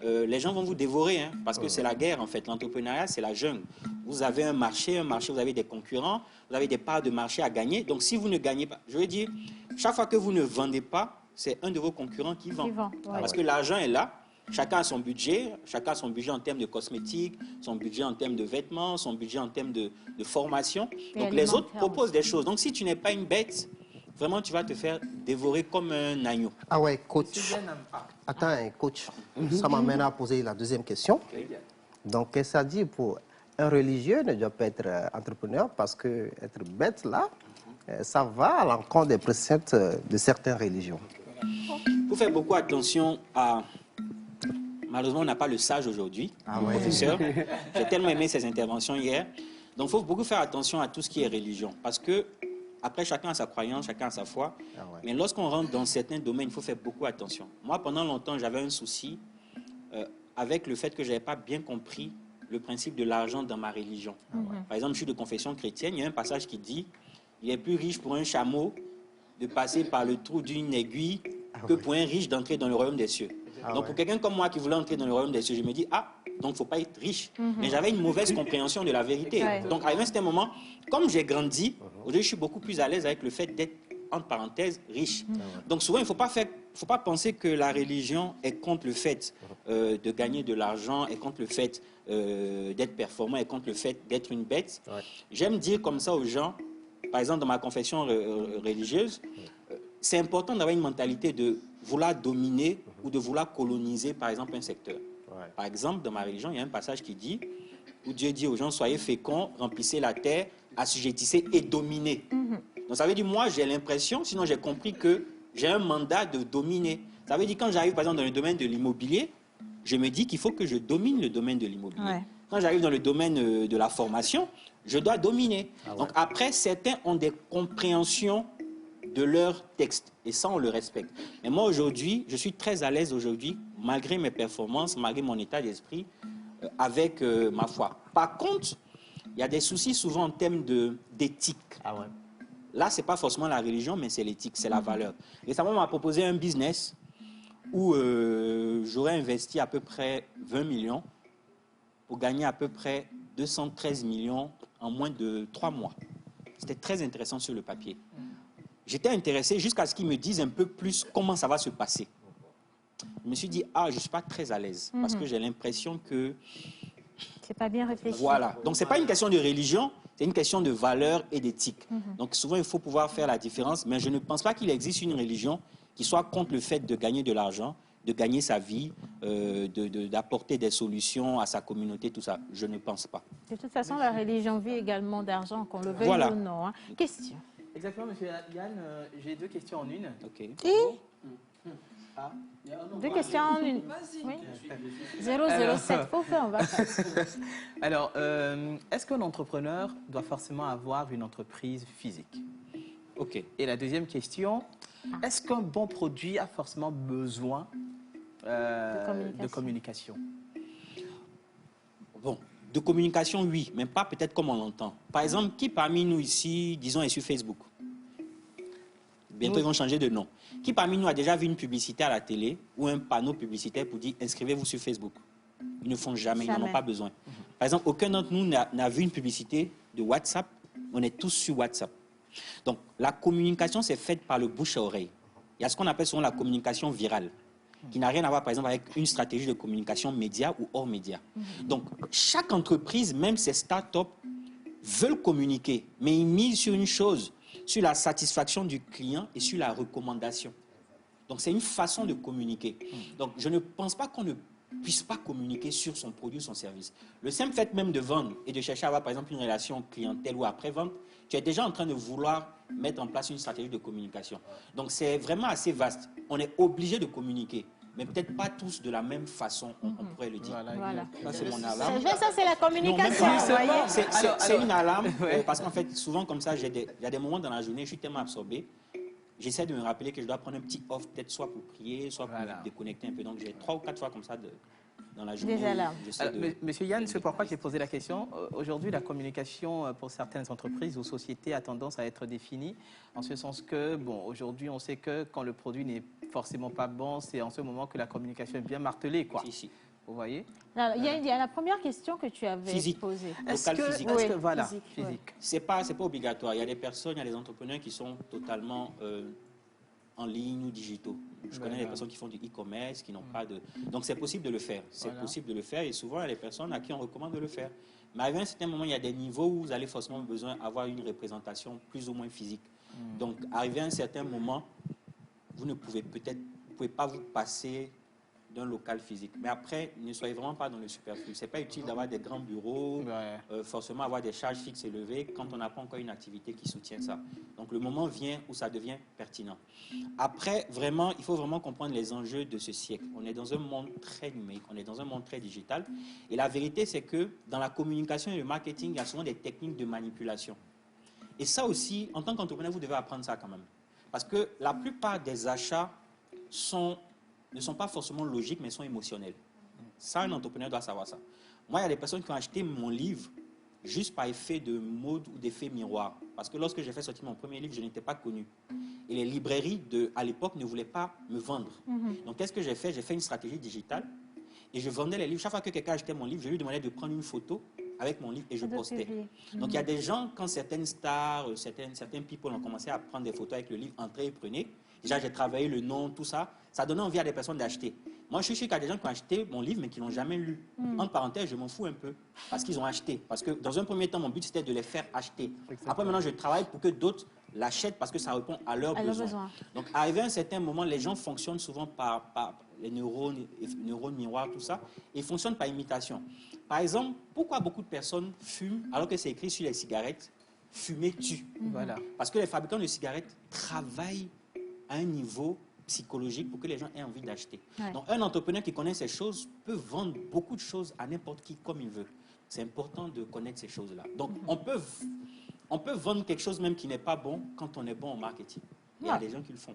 les gens vont vous dévorer, hein, parce que c'est la guerre en fait. L'entrepreneuriat, c'est la jungle. Vous avez un marché, vous avez des concurrents, vous avez des parts de marché à gagner. Donc si vous ne gagnez pas, je veux dire, chaque fois que vous ne vendez pas, c'est un de vos concurrents qui vend. Parce que l'argent est là. Chacun a son budget en termes de cosmétiques, son budget en termes de vêtements, son budget en termes de formation. Donc les autres proposent des choses. Donc si tu n'es pas une bête, vraiment tu vas te faire dévorer comme un agneau. Ah ouais, coach. Attends, coach. Ça m'amène à poser la deuxième question. Donc, qu'est-ce que ça dit pour un religieux ne doit pas être entrepreneur parce que être bête là, ça va à l'encontre des préceptes de certaines religions. Il faut faire beaucoup attention à... Malheureusement, on n'a pas le sage aujourd'hui, professeur. J'ai tellement aimé ses interventions hier. Donc, il faut beaucoup faire attention à tout ce qui est religion. Parce que, après, chacun a sa croyance, chacun a sa foi. Mais lorsqu'on rentre dans certains domaines, il faut faire beaucoup attention. Moi, pendant longtemps, j'avais un souci avec le fait que je n'avais pas bien compris le principe de l'argent dans ma religion. Par exemple, je suis de confession chrétienne. Il y a un passage qui dit « Il est plus riche pour un chameau de passer par le trou d'une aiguille que pour un riche d'entrer dans le royaume des cieux. » Donc, pour quelqu'un comme moi qui voulait entrer dans le royaume des cieux, je me dis, donc il ne faut pas être riche. Mais j'avais une mauvaise compréhension de la vérité. Donc, à un certain moment, comme j'ai grandi, aujourd'hui, je suis beaucoup plus à l'aise avec le fait d'être, entre parenthèses, riche. Donc, souvent, il ne faut pas penser que la religion est contre le fait de gagner de l'argent, est contre le fait d'être performant, est contre le fait d'être une bête. J'aime dire comme ça aux gens, par exemple, dans ma confession religieuse, c'est important d'avoir une mentalité de vouloir dominer ou de vouloir coloniser, par exemple, un secteur. Par exemple, dans ma religion, il y a un passage qui dit, où Dieu dit aux gens, soyez féconds, remplissez la terre, assujettissez et dominez. Donc ça veut dire, moi, j'ai l'impression, sinon j'ai compris que j'ai un mandat de dominer. Ça veut dire, quand j'arrive, par exemple, dans le domaine de l'immobilier, je me dis qu'il faut que je domine le domaine de l'immobilier. Quand j'arrive dans le domaine de la formation, je dois dominer. Donc après, certains ont des compréhensions de leur texte. Et ça, on le respecte. Mais moi, aujourd'hui, je suis très à l'aise aujourd'hui, malgré mes performances, malgré mon état d'esprit, avec ma foi. Par contre, il y a des soucis souvent en termes d'éthique. Là, ce n'est pas forcément la religion, mais c'est l'éthique, c'est la valeur. Récemment, on m'a proposé un business où j'aurais investi à peu près 20 millions pour gagner à peu près 213 millions en moins de 3 mois. C'était très intéressant sur le papier. J'étais intéressé jusqu'à ce qu'ils me disent un peu plus comment ça va se passer. Je me suis dit, je ne suis pas très à l'aise parce que j'ai l'impression que... C'est pas bien réfléchi. Voilà. Donc, ce n'est pas une question de religion, c'est une question de valeur et d'éthique. Donc, souvent, il faut pouvoir faire la différence, mais je ne pense pas qu'il existe une religion qui soit contre le fait de gagner de l'argent, de gagner sa vie, d'apporter des solutions à sa communauté, tout ça. Je ne pense pas. De toute façon, la religion vit également d'argent, qu'on le veuille ou non. Hein. Question. Exactement, monsieur Yann. J'ai 2 questions en une. Et deux questions en une. Oui. 007, faut faire, on va faire. Alors, est-ce qu'un entrepreneur doit forcément avoir une entreprise physique? OK. Et la deuxième question, est-ce qu'un bon produit a forcément besoin de communication? Bon, de communication, oui, mais pas peut-être comme on l'entend. Par exemple, qui parmi nous ici, disons, est sur Facebook? Bientôt, ils vont changer de nom. Qui parmi nous a déjà vu une publicité à la télé ou un panneau publicitaire pour dire « inscrivez-vous sur Facebook » Ils ne font jamais, ils n'en ont pas besoin. Par exemple, aucun d'entre nous n'a vu une publicité de WhatsApp. On est tous sur WhatsApp. Donc, la communication, c'est faite par le bouche à oreille. Il y a ce qu'on appelle souvent la communication virale, qui n'a rien à voir, par exemple, avec une stratégie de communication média ou hors média. Donc, chaque entreprise, même ces startups, veulent communiquer, mais ils misent sur une chose, sur la satisfaction du client et sur la recommandation. Donc, c'est une façon de communiquer. Donc, je ne pense pas qu'on ne puisse pas communiquer sur son produit ou son service. Le simple fait même de vendre et de chercher à avoir, par exemple, une relation clientèle ou après-vente, tu es déjà en train de vouloir mettre en place une stratégie de communication. Donc, c'est vraiment assez vaste. On est obligé de communiquer, mais peut-être pas tous de la même façon, on pourrait le dire. Voilà. Ça, c'est mon alarme. Ça, c'est la communication. C'est une alarme, parce qu'en fait, souvent comme ça, il y a des moments dans la journée, je suis tellement absorbé, j'essaie de me rappeler que je dois prendre un petit off, peut-être soit pour prier, soit pour me déconnecter un peu. Donc, j'ai 3 ou 4 fois comme ça dans la journée. Des alarmes. Monsieur Yann, c'est pourquoi j'ai posé la question. Aujourd'hui, la communication pour certaines entreprises ou sociétés a tendance à être définie, en ce sens que, bon, aujourd'hui, on sait que quand le produit n'est forcément pas bon, c'est en ce moment que la communication est bien martelée, quoi. Ici. Vous voyez? Il y a la première question que tu avais posée. Physique. C'est pas obligatoire. Il y a des personnes, il y a des entrepreneurs qui sont totalement en ligne ou digitaux. Je connais des personnes qui font du e-commerce, qui n'ont pas de... Donc, c'est possible de le faire. C'est possible de le faire et souvent, il y a des personnes à qui on recommande de le faire. Mais à un certain moment, il y a des niveaux où vous allez forcément besoin d'avoir une représentation plus ou moins physique. Donc, arrivé à un certain moment, vous ne pouvez pas vous passer d'un local physique. Mais après, ne soyez vraiment pas dans le superflu. Ce n'est pas utile d'avoir des grands bureaux, forcément avoir des charges fixes élevées quand on n'a pas encore une activité qui soutient ça. Donc le moment vient où ça devient pertinent. Après, vraiment, il faut vraiment comprendre les enjeux de ce siècle. On est dans un monde très numérique, on est dans un monde très digital. Et la vérité, c'est que dans la communication et le marketing, il y a souvent des techniques de manipulation. Et ça aussi, en tant qu'entrepreneur, vous devez apprendre ça quand même. Parce que la plupart des achats ne sont pas forcément logiques, mais sont émotionnels. Ça, un entrepreneur doit savoir ça. Moi, il y a des personnes qui ont acheté mon livre juste par effet de mode ou d'effet miroir. Parce que lorsque j'ai fait sortir mon premier livre, je n'étais pas connu. Et les librairies, à l'époque, ne voulaient pas me vendre. Donc, qu'est-ce que j'ai fait? J'ai fait une stratégie digitale et je vendais les livres. Chaque fois que quelqu'un achetait mon livre, je lui demandais de prendre une photo avec mon livre et je postais. Donc, il y a des gens, quand certaines stars, certains people ont commencé à prendre des photos avec le livre, entrez et prenez. Déjà, j'ai travaillé le nom, tout ça. Ça donnait envie à des personnes d'acheter. Moi, je suis sûr qu'il y a des gens qui ont acheté mon livre, mais qui ne l'ont jamais lu. Entre parenthèses, je m'en fous un peu. Parce qu'ils ont acheté. Parce que dans un premier temps, mon but, c'était de les faire acheter. Après, maintenant, je travaille pour que d'autres l'achètent parce que ça répond à leurs besoins. Donc, arrivé à un certain moment, les gens fonctionnent souvent par les neurones miroirs, tout ça. Et ils fonctionnent par imitation. Par exemple, pourquoi beaucoup de personnes fument alors que c'est écrit sur les cigarettes, fumer tue? Voilà. Parce que les fabricants de cigarettes travaillent à un niveau psychologique pour que les gens aient envie d'acheter. Donc, un entrepreneur qui connaît ces choses peut vendre beaucoup de choses à n'importe qui comme il veut. C'est important de connaître ces choses-là. Donc, on peut vendre quelque chose même qui n'est pas bon quand on est bon en marketing. Il y a des gens qui le font.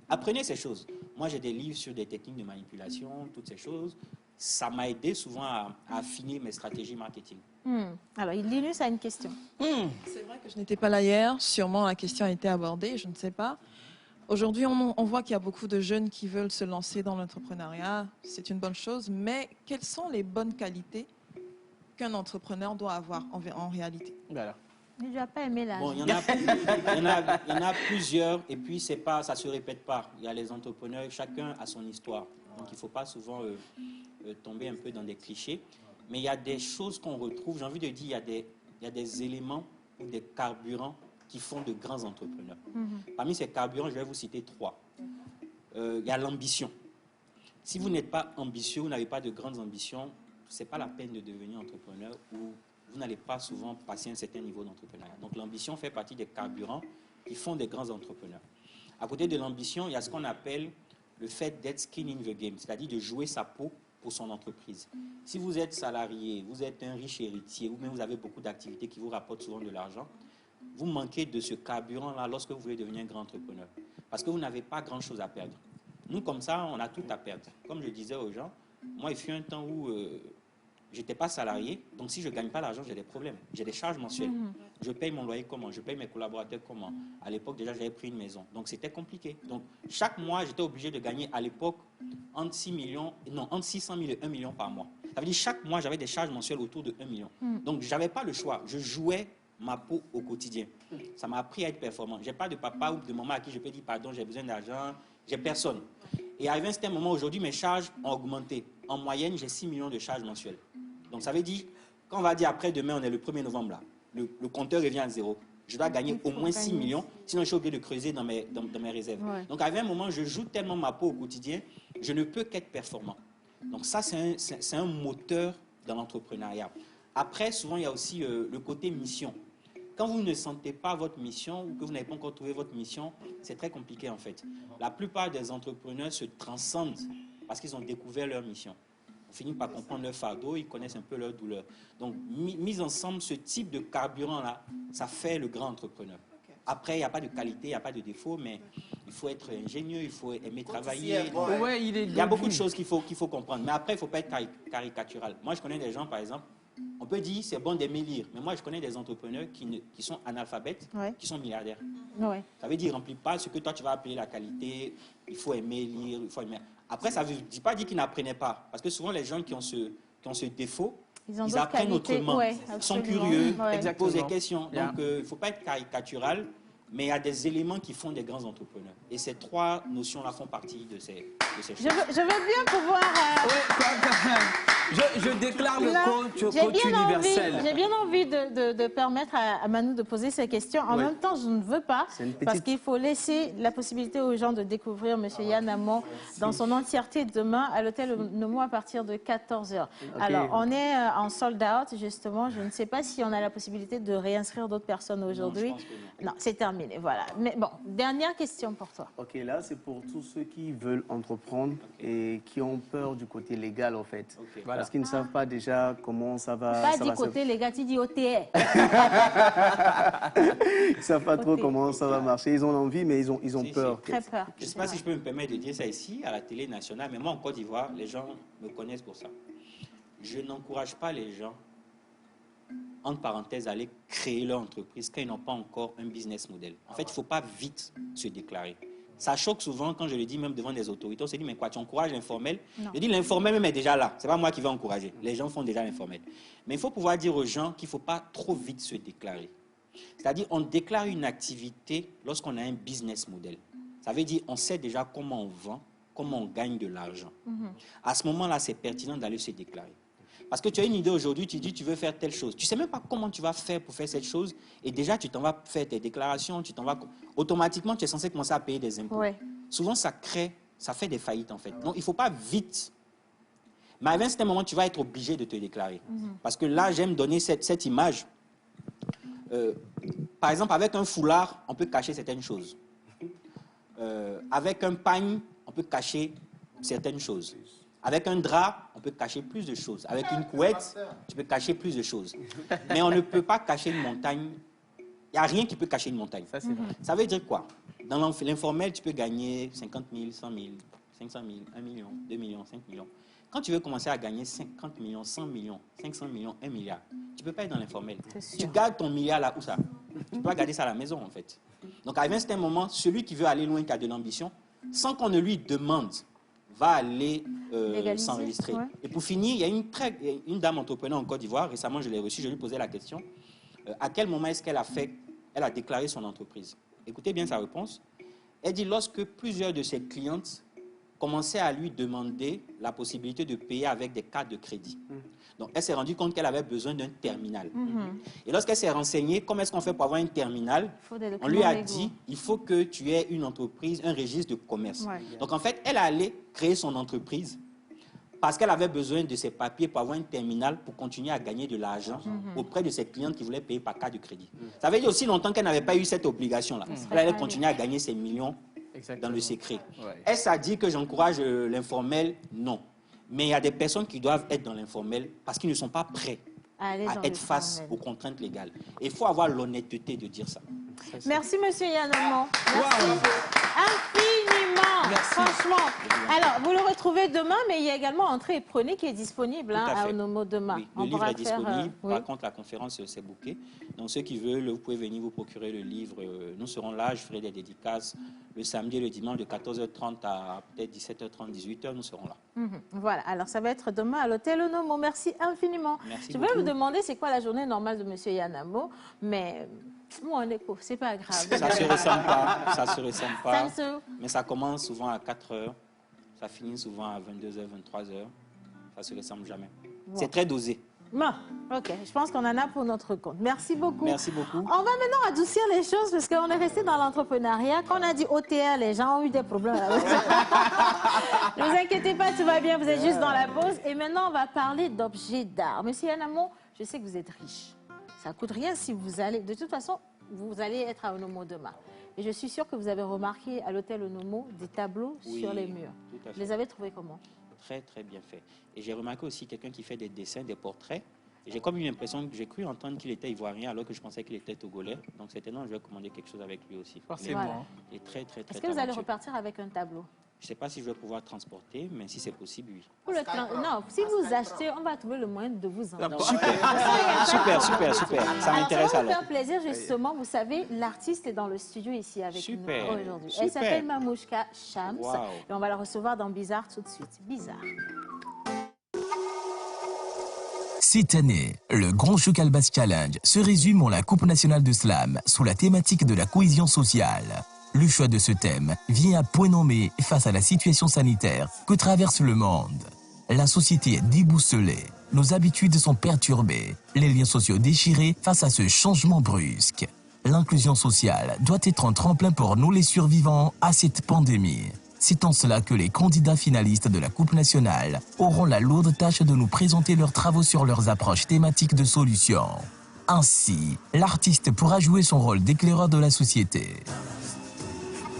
Apprenez ces choses. Moi, j'ai des livres sur des techniques de manipulation, toutes ces choses. Ça m'a aidé souvent à affiner mes stratégies marketing. Alors, Linus a une question. C'est vrai que je n'étais pas là hier. Sûrement, la question a été abordée, je ne sais pas. Aujourd'hui, on voit qu'il y a beaucoup de jeunes qui veulent se lancer dans l'entrepreneuriat. C'est une bonne chose, mais quelles sont les bonnes qualités qu'un entrepreneur doit avoir en réalité? Voilà. Mais je n'ai pas aimé là. Bon, il y en a plusieurs, et puis ça ne se répète pas. Il y a les entrepreneurs, chacun a son histoire. Donc, il ne faut pas souvent tomber un peu dans des clichés. Mais il y a des choses qu'on retrouve, j'ai envie de dire, il y a des éléments ou des carburants qui font de grands entrepreneurs. Parmi ces carburants, je vais vous citer 3. Il y a l'ambition. Si vous n'êtes pas ambitieux, vous n'avez pas de grandes ambitions, ce n'est pas la peine de devenir entrepreneur ou vous n'allez pas souvent passer un certain niveau d'entrepreneuriat. Donc l'ambition fait partie des carburants qui font des grands entrepreneurs. À côté de l'ambition, il y a ce qu'on appelle le fait d'être skin in the game, c'est-à-dire de jouer sa peau pour son entreprise. Si vous êtes salarié, vous êtes un riche héritier ou même vous avez beaucoup d'activités qui vous rapportent souvent de l'argent, vous manquez de ce carburant-là lorsque vous voulez devenir un grand entrepreneur. Parce que vous n'avez pas grand-chose à perdre. Nous, comme ça, on a tout à perdre. Comme je disais aux gens, moi, il fut un temps où je n'étais pas salarié. Donc, si je ne gagne pas l'argent, j'ai des problèmes. J'ai des charges mensuelles. Je paye mon loyer comment? Je paye mes collaborateurs comment? À l'époque, déjà, j'avais pris une maison. Donc, c'était compliqué. Donc, chaque mois, j'étais obligé de gagner, à l'époque, entre 600 000 et 1 million par mois. Ça veut dire chaque mois, j'avais des charges mensuelles autour de 1 million. Donc, je n'avais pas le choix. Je jouais ma peau au quotidien. Ça m'a appris à être performant. Je n'ai pas de papa ou de maman à qui je peux dire pardon, j'ai besoin d'argent, j'ai personne. Et arrivé à un certain moment, aujourd'hui, mes charges ont augmenté. En moyenne, j'ai 6 millions de charges mensuelles. Donc ça veut dire, quand on va dire après-demain, on est le 1er novembre, là, le compteur revient à 0. Je dois gagner au moins 6 millions, sinon je suis obligé de creuser dans mes réserves. Donc arrivé à un moment, je joue tellement ma peau au quotidien, je ne peux qu'être performant. Donc ça, c'est un moteur dans l'entrepreneuriat. Après, souvent, il y a aussi le côté mission. Quand vous ne sentez pas votre mission ou que vous n'avez pas encore trouvé votre mission, c'est très compliqué en fait. La plupart des entrepreneurs se transcendent parce qu'ils ont découvert leur mission. On finit par comprendre leur fardeau, ils connaissent un peu leur douleur. Donc, mis ensemble, ce type de carburant-là, ça fait le grand entrepreneur. Après, il n'y a pas de qualité, il n'y a pas de défaut, mais il faut être ingénieux, il faut aimer travailler. Il y a beaucoup de choses qu'il faut comprendre. Mais après, il ne faut pas être caricatural. Moi, je connais des gens, par exemple, on peut dire c'est bon d'aimer lire, mais moi je connais des entrepreneurs qui sont analphabètes, qui sont milliardaires. Ça veut dire remplis pas ce que toi tu vas appeler la qualité, il faut aimer lire, il faut aimer. Après ça ne veut pas dire qu'ils n'apprenaient pas, parce que souvent les gens qui ont ce défaut, ils apprennent autrement, ils sont curieux, ils posent des questions. Donc il ne faut pas être caricatural. Mais il y a des éléments qui font des grands entrepreneurs. Et ces trois notions-là font partie de ces choses. Je veux bien pouvoir... Je déclare le coach universel. J'ai bien envie de permettre à Manu de poser ces questions. En même temps, je ne veux pas, parce qu'il faut laisser la possibilité aux gens de découvrir M. Yann Amon dans son entièreté demain à l'hôtel Nomo à partir de 14h. Okay. Alors, on est en sold out, justement. Je ne sais pas si on a la possibilité de réinscrire d'autres personnes aujourd'hui. Non, c'est terminé, voilà. Mais bon, dernière question pour toi. Ok, là, c'est pour tous ceux qui veulent entreprendre et qui ont peur du côté légal, en fait. Okay. Voilà. Parce qu'ils ne savent pas déjà comment ça va... Pas du côté légal, tu dis OTR. Ils ne savent pas trop comment ça va marcher. Ils ont l'envie, mais ils ont peur. Très peur. Je ne sais pas si je peux me permettre de dire ça ici, à la télé nationale, mais moi, en Côte d'Ivoire, les gens me connaissent pour ça. Je n'encourage pas les gens, entre parenthèses, à aller créer leur entreprise quand ils n'ont pas encore un business model. En fait, il ne faut pas vite se déclarer. Ça choque souvent quand je le dis même devant des autorités. On se dit, mais quoi, tu encourages l'informel? Je dis, l'informel même est déjà là. Ce n'est pas moi qui vais encourager. Les gens font déjà l'informel. Mais il faut pouvoir dire aux gens qu'il ne faut pas trop vite se déclarer. C'est-à-dire, on déclare une activité lorsqu'on a un business model. Ça veut dire, on sait déjà comment on vend, comment on gagne de l'argent. À ce moment-là, c'est pertinent d'aller se déclarer. Parce que tu as une idée aujourd'hui, tu dis tu veux faire telle chose. Tu ne sais même pas comment tu vas faire pour faire cette chose. Et déjà, tu t'en vas faire tes déclarations. Automatiquement, tu es censé commencer à payer des impôts. Ouais. Souvent, ça fait des faillites en fait. Donc, il ne faut pas vite. Mais à un certain moment, tu vas être obligé de te déclarer. Parce que là, j'aime donner cette image. Par exemple, avec un foulard, on peut cacher certaines choses. Avec un pagne, on peut cacher certaines choses. Avec un drap, on peut cacher plus de choses. Avec une couette, tu peux cacher plus de choses. Mais on ne peut pas cacher une montagne. Il n'y a rien qui peut cacher une montagne. Ça veut dire quoi? Dans l'informel, tu peux gagner 50 000, 100 000, 500 000, 1 million, 2 millions, 5 millions. Quand tu veux commencer à gagner 50 millions, 100 millions, 500 millions, 1 milliard, tu ne peux pas être dans l'informel. Tu gardes ton milliard là où ça? Tu dois garder ça à la maison en fait. Donc à un certain moment, celui qui veut aller loin, qui a de l'ambition, sans qu'on ne lui demande, va aller s'enregistrer. Ouais. Et pour finir, il y a une dame entrepreneur en Côte d'Ivoire, récemment je l'ai reçue, je lui posais la question, à quel moment est-ce qu'elle a déclaré son entreprise? Écoutez bien sa réponse. Elle dit lorsque plusieurs de ses clientes commençaient à lui demander la possibilité de payer avec des cartes de crédit. Donc elle s'est rendue compte qu'elle avait besoin d'un terminal. Et lorsqu'elle s'est renseignée, comment est-ce qu'on fait pour avoir un terminal? On lui a dit, il faut que tu aies une entreprise, un registre de commerce. Ouais. Donc en fait, elle allait créer son entreprise parce qu'elle avait besoin de ses papiers pour avoir un terminal pour continuer à gagner de l'argent auprès de ses clientes qui voulaient payer par carte de crédit. Ça veut dire aussi longtemps qu'elle n'avait pas eu cette obligation-là. Elle allait continuer à gagner ses millions dans le secret. Ouais. Est-ce à dire que j'encourage l'informel? Non. Mais il y a des personnes qui doivent être dans l'informel parce qu'ils ne sont pas prêts à être face aux contraintes légales. Et il faut avoir l'honnêteté de dire ça. Merci, M. Yann Amon. Merci infiniment. Merci. Franchement. Alors, vous le retrouvez demain, mais il y a également Entrez et Prenez qui est disponible à Onomo demain. Oui, le livre est disponible. Par contre, la conférence s'est bookée. Donc, ceux qui veulent, vous pouvez venir vous procurer le livre. Nous serons là. Je ferai des dédicaces le samedi et le dimanche de 14h30 à peut-être 17h30, 18h. Nous serons là. Voilà. Alors, ça va être demain à l'hôtel Onomo. Merci infiniment. Merci Je voulais vous demander c'est quoi la journée normale de M. Yann Amon, mais... Moi, on est pauvre, c'est pas grave. Ça se ressemble pas, ça se ressemble pas. Mais ça commence souvent à 4h, ça finit souvent à 22h, 23h. Ça se ressemble jamais. Bon. C'est très dosé. Bon, ok, je pense qu'on en a pour notre compte. Merci beaucoup. Merci beaucoup. On va maintenant adoucir les choses parce qu'on est resté dans l'entrepreneuriat. Quand on a dit OTR, les gens ont eu des problèmes. Ne vous inquiétez pas, tout va bien, vous êtes juste dans la pause. Et maintenant, on va parler d'objets d'art. Monsieur Yann Amon, je sais que vous êtes riche. Ça ne coûte rien si vous allez... De toute façon, vous allez être à Onomo demain. Et je suis sûre que vous avez remarqué à l'hôtel Onomo des tableaux sur les murs. Tout à fait. Vous les avez trouvés comment? Très, très bien fait. Et j'ai remarqué aussi quelqu'un qui fait des dessins, des portraits. Et j'ai comme une impression que j'ai cru entendre qu'il était ivoirien alors que je pensais qu'il était togolais. Donc c'est étonnant, je vais commander quelque chose avec lui aussi. Forcément. Voilà. Il est très, très, très Est-ce que vous allez repartir avec un tableau? Je ne sais pas si je vais pouvoir transporter, mais si c'est possible, oui. Non, si vous achetez, on va trouver le moyen de vous en donner. Super. Ça m'intéresse alors. Ça va me faire plaisir, justement. Vous savez, l'artiste est dans le studio ici avec nous aujourd'hui. Elle s'appelle Mamouchka Shams. Wow. Et on va la recevoir dans Bizarre tout de suite. Bizarre. Cette année, le Grand Choc Albas Challenge se résume en la Coupe nationale de slam sous la thématique de la cohésion sociale. Le choix de ce thème vient à point nommé face à la situation sanitaire que traverse le monde. La société est déboussolée, nos habitudes sont perturbées, les liens sociaux déchirés face à ce changement brusque. L'inclusion sociale doit être un tremplin pour nous les survivants à cette pandémie. C'est en cela que les candidats finalistes de la Coupe nationale auront la lourde tâche de nous présenter leurs travaux sur leurs approches thématiques de solutions. Ainsi, l'artiste pourra jouer son rôle d'éclaireur de la société.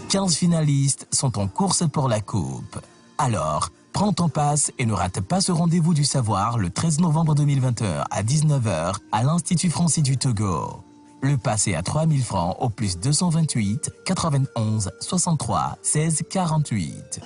15 finalistes sont en course pour la Coupe. Alors, prends ton passe et ne rate pas ce rendez-vous du savoir le 13 novembre 2021 à 19h à l'Institut français du Togo. Le pass est à 3 000 francs au plus 228 91 63 16 48.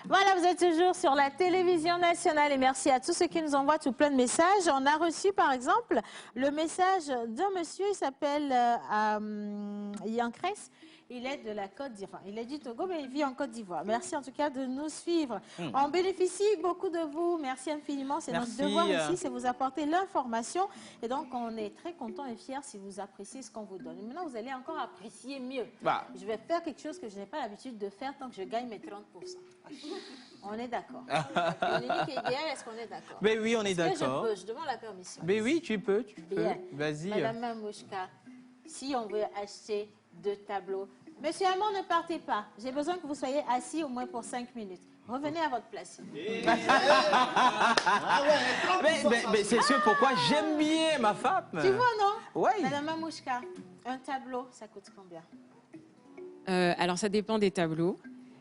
Voilà, vous êtes toujours sur la télévision nationale et merci à tous ceux qui nous envoient tout plein de messages. On a reçu par exemple le message d'un monsieur, il s'appelle Yankres. Il est de la Côte d'Ivoire. Il est du Togo, mais il vit en Côte d'Ivoire. Merci en tout cas de nous suivre. On bénéficie beaucoup de vous. Merci infiniment. C'est notre devoir ici, c'est vous apporter l'information. Et donc, on est très content et fiers si vous appréciez ce qu'on vous donne. Maintenant, vous allez encore apprécier mieux. Je vais faire quelque chose que je n'ai pas l'habitude de faire tant que je gagne mes 30%. On est d'accord. Est-ce qu'on est d'accord? Mais oui, on est d'accord. Je demande la permission. Mais oui, tu peux. Vas-y. Madame Mamouchka, si on veut acheter 2 tableaux. Monsieur Amand, ne partez pas. J'ai besoin que vous soyez assis au moins pour 5 minutes. Revenez à votre place. Mais c'est ce pourquoi j'aime bien ma femme. Tu vois, non? Oui. Madame Mamouchka, un tableau, ça coûte combien? Alors, ça dépend des tableaux.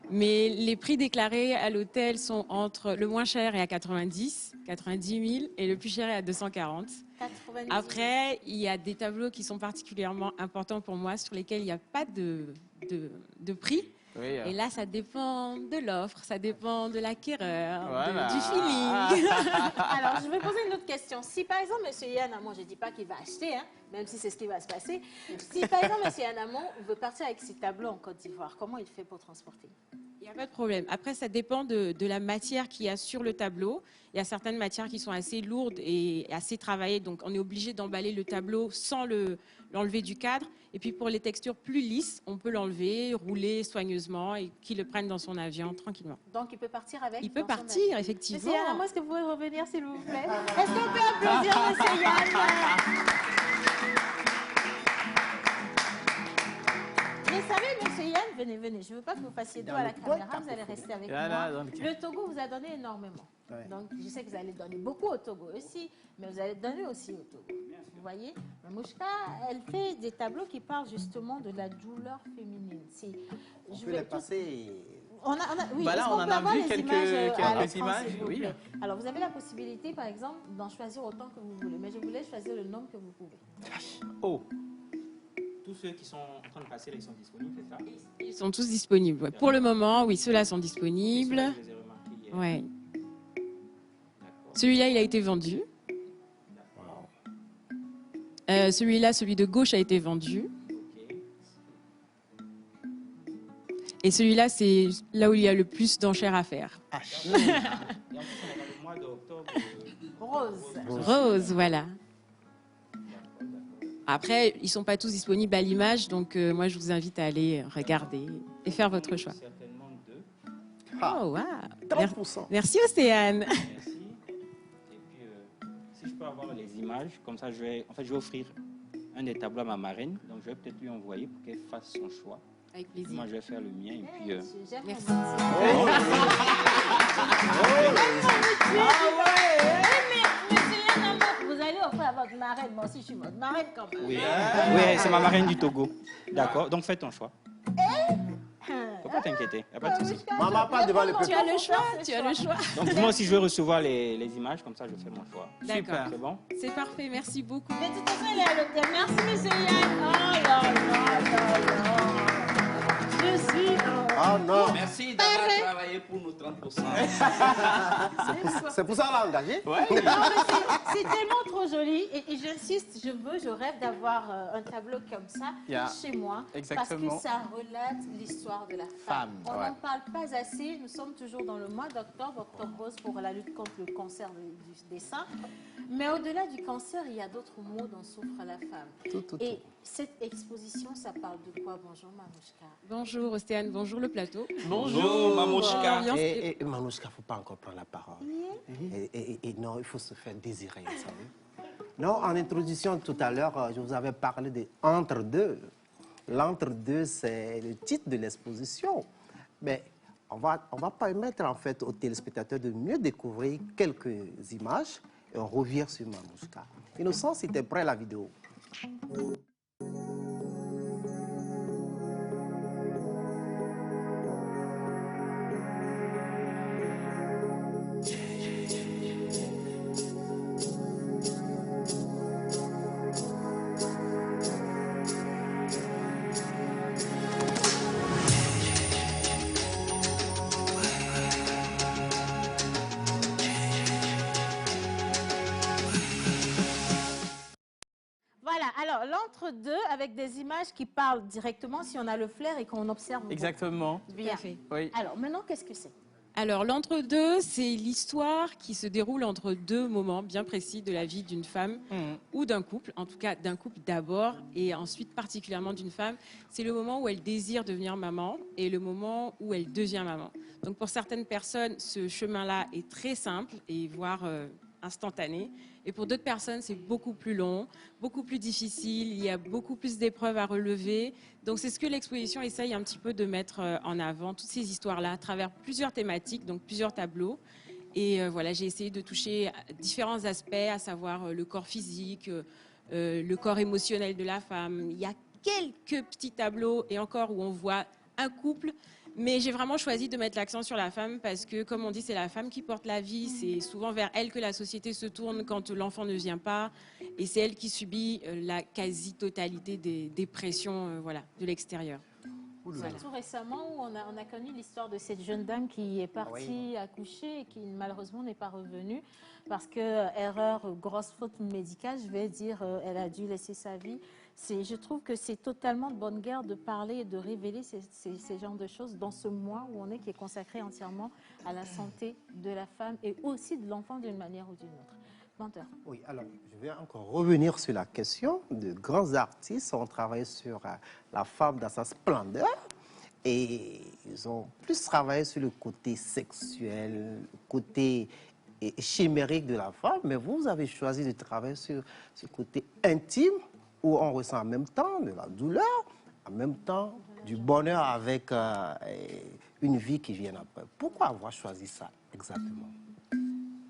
Mais les prix déclarés à l'hôtel sont entre le moins cher est à 90 000 et le plus cher est à 240. 90 000. Après, il y a des tableaux qui sont particulièrement importants pour moi sur lesquels il n'y a pas de prix. Oui, et là, ça dépend de l'offre, ça dépend de l'acquéreur, voilà, du feeling. Alors, je vais poser une autre question. Si par exemple, M. Yanamon, je ne dis pas qu'il va acheter, hein, même si c'est ce qui va se passer. Si par exemple, M. Yanamon veut partir avec ses tableaux en Côte d'Ivoire, comment il fait pour transporter? Il n'y a pas de problème. Après, ça dépend de la matière qu'il y a sur le tableau. Il y a certaines matières qui sont assez lourdes et assez travaillées. Donc, on est obligé d'emballer le tableau sans l'enlever du cadre. Et puis, pour les textures plus lisses, on peut l'enlever, rouler soigneusement et qu'il le prenne dans son avion tranquillement. Donc, il peut partir avec? Il peut partir, effectivement. Monsieur Yann, est-ce que vous pouvez revenir, s'il vous plaît? Est-ce qu'on peut applaudir M. Yann? Vous savez, M. Yann, venez. Je ne veux pas que vous fassiez dos à la caméra. Vous allez rester avec moi. Le Togo vous a donné énormément. Ouais. Donc, je sais que vous allez donner beaucoup au Togo aussi, mais vous allez donner aussi au Togo. Vous voyez, Mamouchka, elle fait des tableaux qui parlent justement de la douleur féminine. On peut les passer. Oui, voilà, on en a vu quelques images. Oui. Alors, vous avez la possibilité, par exemple, d'en choisir autant que vous voulez, mais je voulais choisir le nombre que vous pouvez. Oh. Tous ceux qui sont en train de passer, ils sont disponibles, c'est ça? Ils sont tous disponibles. Ouais. Pour le moment, oui, ceux-là sont disponibles. Ouais. Celui-là, il a été vendu. Celui-là, celui de gauche a été vendu. Et celui-là, c'est là où il y a le plus d'enchères à faire. Rose, voilà. Après, ils ne sont pas tous disponibles à l'image, donc moi, je vous invite à aller regarder et faire votre choix. Oh, wow. 30%. Merci, Océane. Merci. Et puis, si je peux avoir les images, comme ça, je vais offrir un des tableaux à ma marraine. Donc, je vais peut-être lui envoyer pour qu'elle fasse son choix. Avec plaisir. Moi, je vais faire le mien. Et puis, merci. Vous allez offrir à votre marraine. Moi aussi, je suis votre marraine quand même. Oui, c'est ma marraine du Togo. D'accord. Donc, faites ton choix. pas t'inquiéter, il n'y a pas de souci. Maman, pas devant le Tu as le choix, tu as le choix. Donc moi aussi, je vais recevoir les images, comme ça je fais mon choix. D'accord. C'est bon? C'est parfait, merci beaucoup. De toute façon, elle est à l'hôtel. Merci, monsieur Yann. Oh là là là là. Je suis... Ah non. Merci d'avoir travaillé pour nos 30%. C'est pour ça qu'on l'a engagé. Non, mais c'est tellement trop joli et j'insiste, je rêve d'avoir un tableau comme ça chez moi. Exactement. Parce que ça relate l'histoire de la femme. On ouais. n'en parle pas assez. Nous sommes toujours dans le mois d'octobre, octobre rose pour la lutte contre le cancer des seins. Mais au-delà du cancer, il y a d'autres maux dont souffre la femme. Et cette exposition, ça parle de quoi? Bonjour Mamouchka. Bonjour Océane, bonjour le plateau. Bonjour, Mamouchka. Et Mamouchka, il ne faut pas encore prendre la parole. Et non, il faut se faire désirer, vous savez. Non, en introduction tout à l'heure, je vous avais parlé de Entre-deux. L'Entre-deux, c'est le titre de l'exposition. Mais on va permettre en fait aux téléspectateurs de mieux découvrir quelques images et on revient sur Mamouchka. Innocent, si tu es prêt, la vidéo. Voilà, alors l'entre-deux avec des images qui parlent directement si on a le flair et qu'on observe. Exactement. Bien. Fait. Oui. Alors maintenant, qu'est-ce que c'est? Alors, l'entre-deux, c'est l'histoire qui se déroule entre deux moments bien précis de la vie d'une femme ou d'un couple, en tout cas d'un couple d'abord, et ensuite particulièrement d'une femme. C'est le moment où elle désire devenir maman et le moment où elle devient maman. Donc, pour certaines personnes, ce chemin-là est très simple et voire instantané. Et pour d'autres personnes, c'est beaucoup plus long, beaucoup plus difficile, il y a beaucoup plus d'épreuves à relever. Donc c'est ce que l'exposition essaye un petit peu de mettre en avant, toutes ces histoires-là, à travers plusieurs thématiques, donc plusieurs tableaux. Et voilà, j'ai essayé de toucher différents aspects, à savoir le corps physique, le corps émotionnel de la femme. Il y a quelques petits tableaux, et encore où on voit un couple. Mais j'ai vraiment choisi de mettre l'accent sur la femme parce que, comme on dit, c'est la femme qui porte la vie. C'est souvent vers elle que la société se tourne quand l'enfant ne vient pas. Et c'est elle qui subit la quasi-totalité des pressions voilà, de l'extérieur. Voilà. Tout récemment, où on a connu l'histoire de cette jeune dame qui est partie accoucher et qui malheureusement n'est pas revenue parce que, erreur, grosse faute médicale, je vais dire, elle a dû laisser sa vie. Je trouve que c'est totalement de bonne guerre de parler et de révéler ces genres de choses dans ce mois où on est qui est consacré entièrement à la santé de la femme et aussi de l'enfant d'une manière ou d'une autre. Menteur. Oui, alors je vais encore revenir sur la question. De grands artistes ont travaillé sur la femme dans sa splendeur et ils ont plus travaillé sur le côté sexuel, le côté chimérique de la femme, mais vous avez choisi de travailler sur ce côté intime où on ressent en même temps de la douleur, en même temps du bonheur avec une vie qui vient après. Pourquoi avoir choisi ça exactement?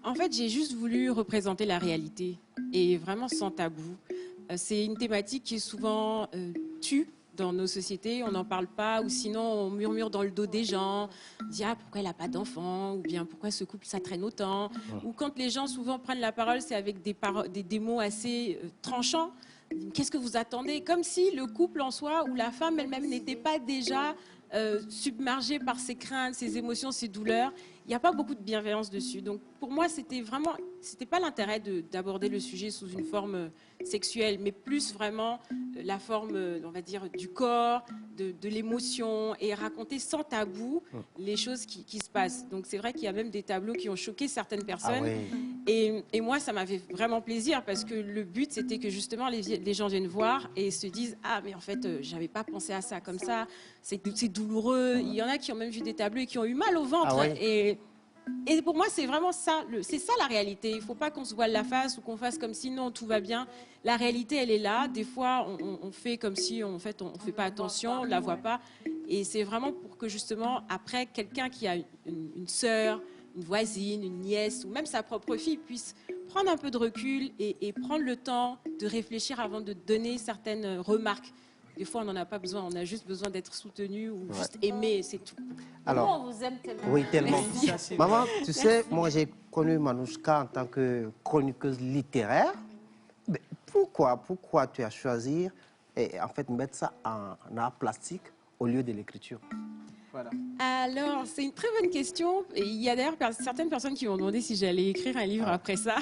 En fait, j'ai juste voulu représenter la réalité et vraiment sans tabou. C'est une thématique qui est souvent tue dans nos sociétés, on n'en parle pas, ou sinon on murmure dans le dos des gens, on dit pourquoi elle n'a pas d'enfant, ou bien pourquoi ce couple ça traîne autant, ou quand les gens souvent prennent la parole, c'est avec des mots assez tranchants. Qu'est-ce que vous attendez? Comme si le couple en soi ou la femme elle-même n'était pas déjà submergée par ses craintes, ses émotions, ses douleurs. Il n'y a pas beaucoup de bienveillance dessus. Donc pour moi, c'était pas l'intérêt d'aborder le sujet sous une forme sexuelle, mais plus vraiment la forme, on va dire, du corps, de l'émotion, et raconter sans tabou les choses qui se passent. Donc c'est vrai qu'il y a même des tableaux qui ont choqué certaines personnes. Et moi, ça m'avait vraiment plaisir parce que le but, c'était que justement les gens viennent voir et se disent mais en fait, j'avais pas pensé à ça comme ça, c'est douloureux. Il y en a qui ont même vu des tableaux et qui ont eu mal au ventre. Et pour moi, c'est vraiment ça, c'est ça la réalité. Il ne faut pas qu'on se voile la face ou qu'on fasse comme si non, tout va bien. La réalité, elle est là. Des fois, on fait comme si en fait, on ne fait pas attention, on ne la voit pas. Et c'est vraiment pour que justement, après, quelqu'un qui a une sœur, une voisine, une nièce ou même sa propre fille puisse prendre un peu de recul et prendre le temps de réfléchir avant de donner certaines remarques. Des fois, on n'en a pas besoin. On a juste besoin d'être soutenu ou juste aimé, c'est tout. Alors, on vous aime tellement. oui, tellement. Merci. Maman, tu sais, moi j'ai connu Manouchka en tant que chroniqueuse littéraire. Mais pourquoi tu as choisi et en fait mettre ça en art plastique au lieu de l'écriture? Voilà. Alors, c'est une très bonne question. Et il y a d'ailleurs certaines personnes qui m'ont demandé si j'allais écrire un livre après ça.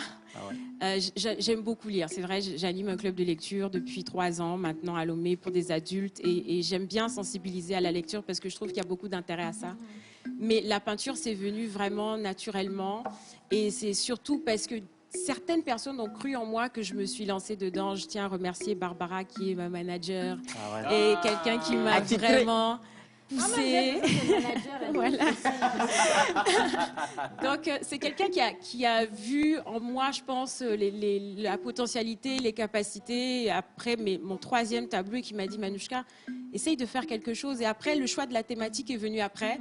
J'aime beaucoup lire. C'est vrai, j'anime un club de lecture depuis 3 ans maintenant à Lomé pour des adultes. Et j'aime bien sensibiliser à la lecture parce que je trouve qu'il y a beaucoup d'intérêt à ça. Mais la peinture, c'est venu vraiment naturellement. Et c'est surtout parce que certaines personnes ont cru en moi que je me suis lancée dedans. Je tiens à remercier Barbara qui est ma manager et quelqu'un qui m'a vraiment poussée. Voilà. Donc c'est quelqu'un qui a vu en moi, je pense, la potentialité, les capacités. Et après mon 3e tableau, qui m'a dit Manouchka, essaye de faire quelque chose. Et après, le choix de la thématique est venu après.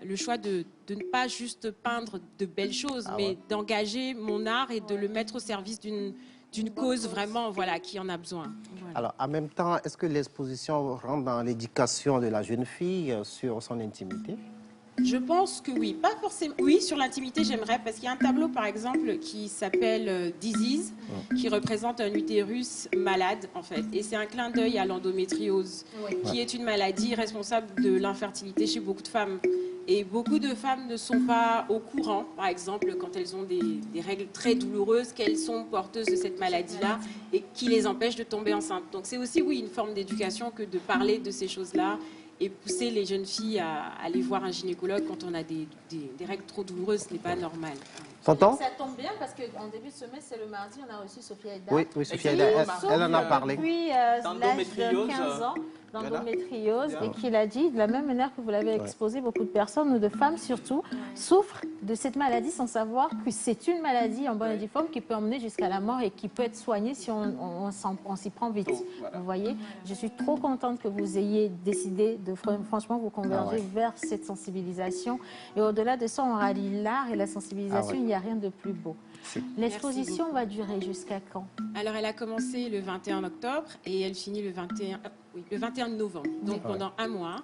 Le choix de ne pas juste peindre de belles choses, mais d'engager mon art et de le mettre au service d'une cause vraiment qui en a besoin. Voilà. Alors, en même temps, est-ce que l'exposition rentre dans l'éducation de la jeune fille sur son intimité? Je pense que oui. Pas forcément. Oui, sur l'intimité, j'aimerais, parce qu'il y a un tableau, par exemple, qui s'appelle Disease, qui représente un utérus malade, en fait. Et c'est un clin d'œil à l'endométriose, qui est une maladie responsable de l'infertilité chez beaucoup de femmes. Et beaucoup de femmes ne sont pas au courant, par exemple, quand elles ont des règles très douloureuses, qu'elles sont porteuses de cette maladie-là et qui les empêche de tomber enceinte. Donc c'est aussi, oui, une forme d'éducation que de parler de ces choses-là et pousser les jeunes filles à aller voir un gynécologue quand on a des règles trop douloureuses, ce n'est pas normal. Ça tombe bien parce qu'en début de semaine, c'est le mardi, on a reçu Sophia Aïda. Oui, Sophia Aïda, elle en a parlé. Depuis l'âge de 15 ans, d'endométriose, et qu'il a dit, de la même manière que vous l'avez exposé, beaucoup de personnes, ou de femmes surtout, souffrent de cette maladie sans savoir que c'est une maladie en bonne et due forme qui peut emmener jusqu'à la mort et qui peut être soignée si on s'y prend vite. Vous voyez, je suis trop contente que vous ayez décidé de franchement vous converger vers cette sensibilisation. Et au-delà de ça, on rallie l'art et la sensibilisation, il n'y a rien de plus beau. L'exposition va durer jusqu'à quand? Alors, elle a commencé le 21 octobre et elle finit le 21 novembre. Donc, pendant un mois,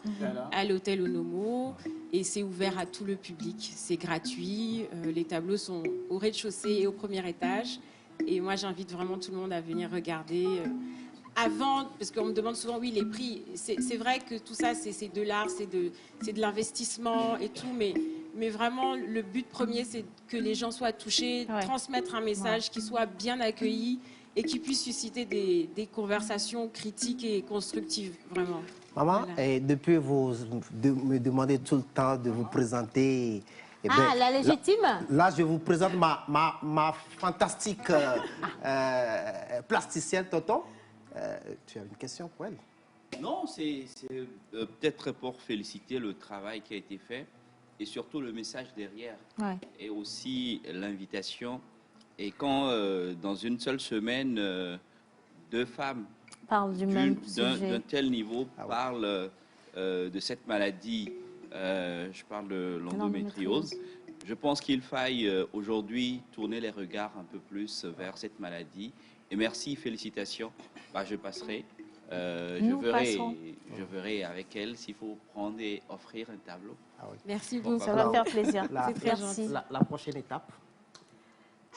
à l'hôtel Onomo. Et c'est ouvert à tout le public. C'est gratuit. Les tableaux sont au rez-de-chaussée et au premier étage. Et moi, j'invite vraiment tout le monde à venir regarder. Avant, parce qu'on me demande souvent, oui, les prix. C'est vrai que tout ça, c'est de l'art, c'est de l'investissement et tout. Mais vraiment, le but premier, c'est que les gens soient touchés, transmettre un message qui soit bien accueilli et qui puisse susciter des conversations critiques et constructives, vraiment. Maman, et depuis vous me demandez tout le temps de vous présenter. La légitime? Là, je vous présente ma fantastique plasticienne, Tonton. Tu as une question pour elle? Non, c'est peut-être pour féliciter le travail qui a été fait et surtout le message derrière. Et aussi l'invitation. Et quand, dans une seule semaine, 2 femmes parlent d'un tel niveau parlent de cette maladie, je parle de l'endométriose, je pense qu'il faille aujourd'hui tourner les regards un peu plus vers cette maladie. Et merci, félicitations. Je passerai. Je verrai avec elle s'il faut prendre et offrir un tableau. Merci beaucoup. Ça va faire plaisir. C'est très gentil. La prochaine étape?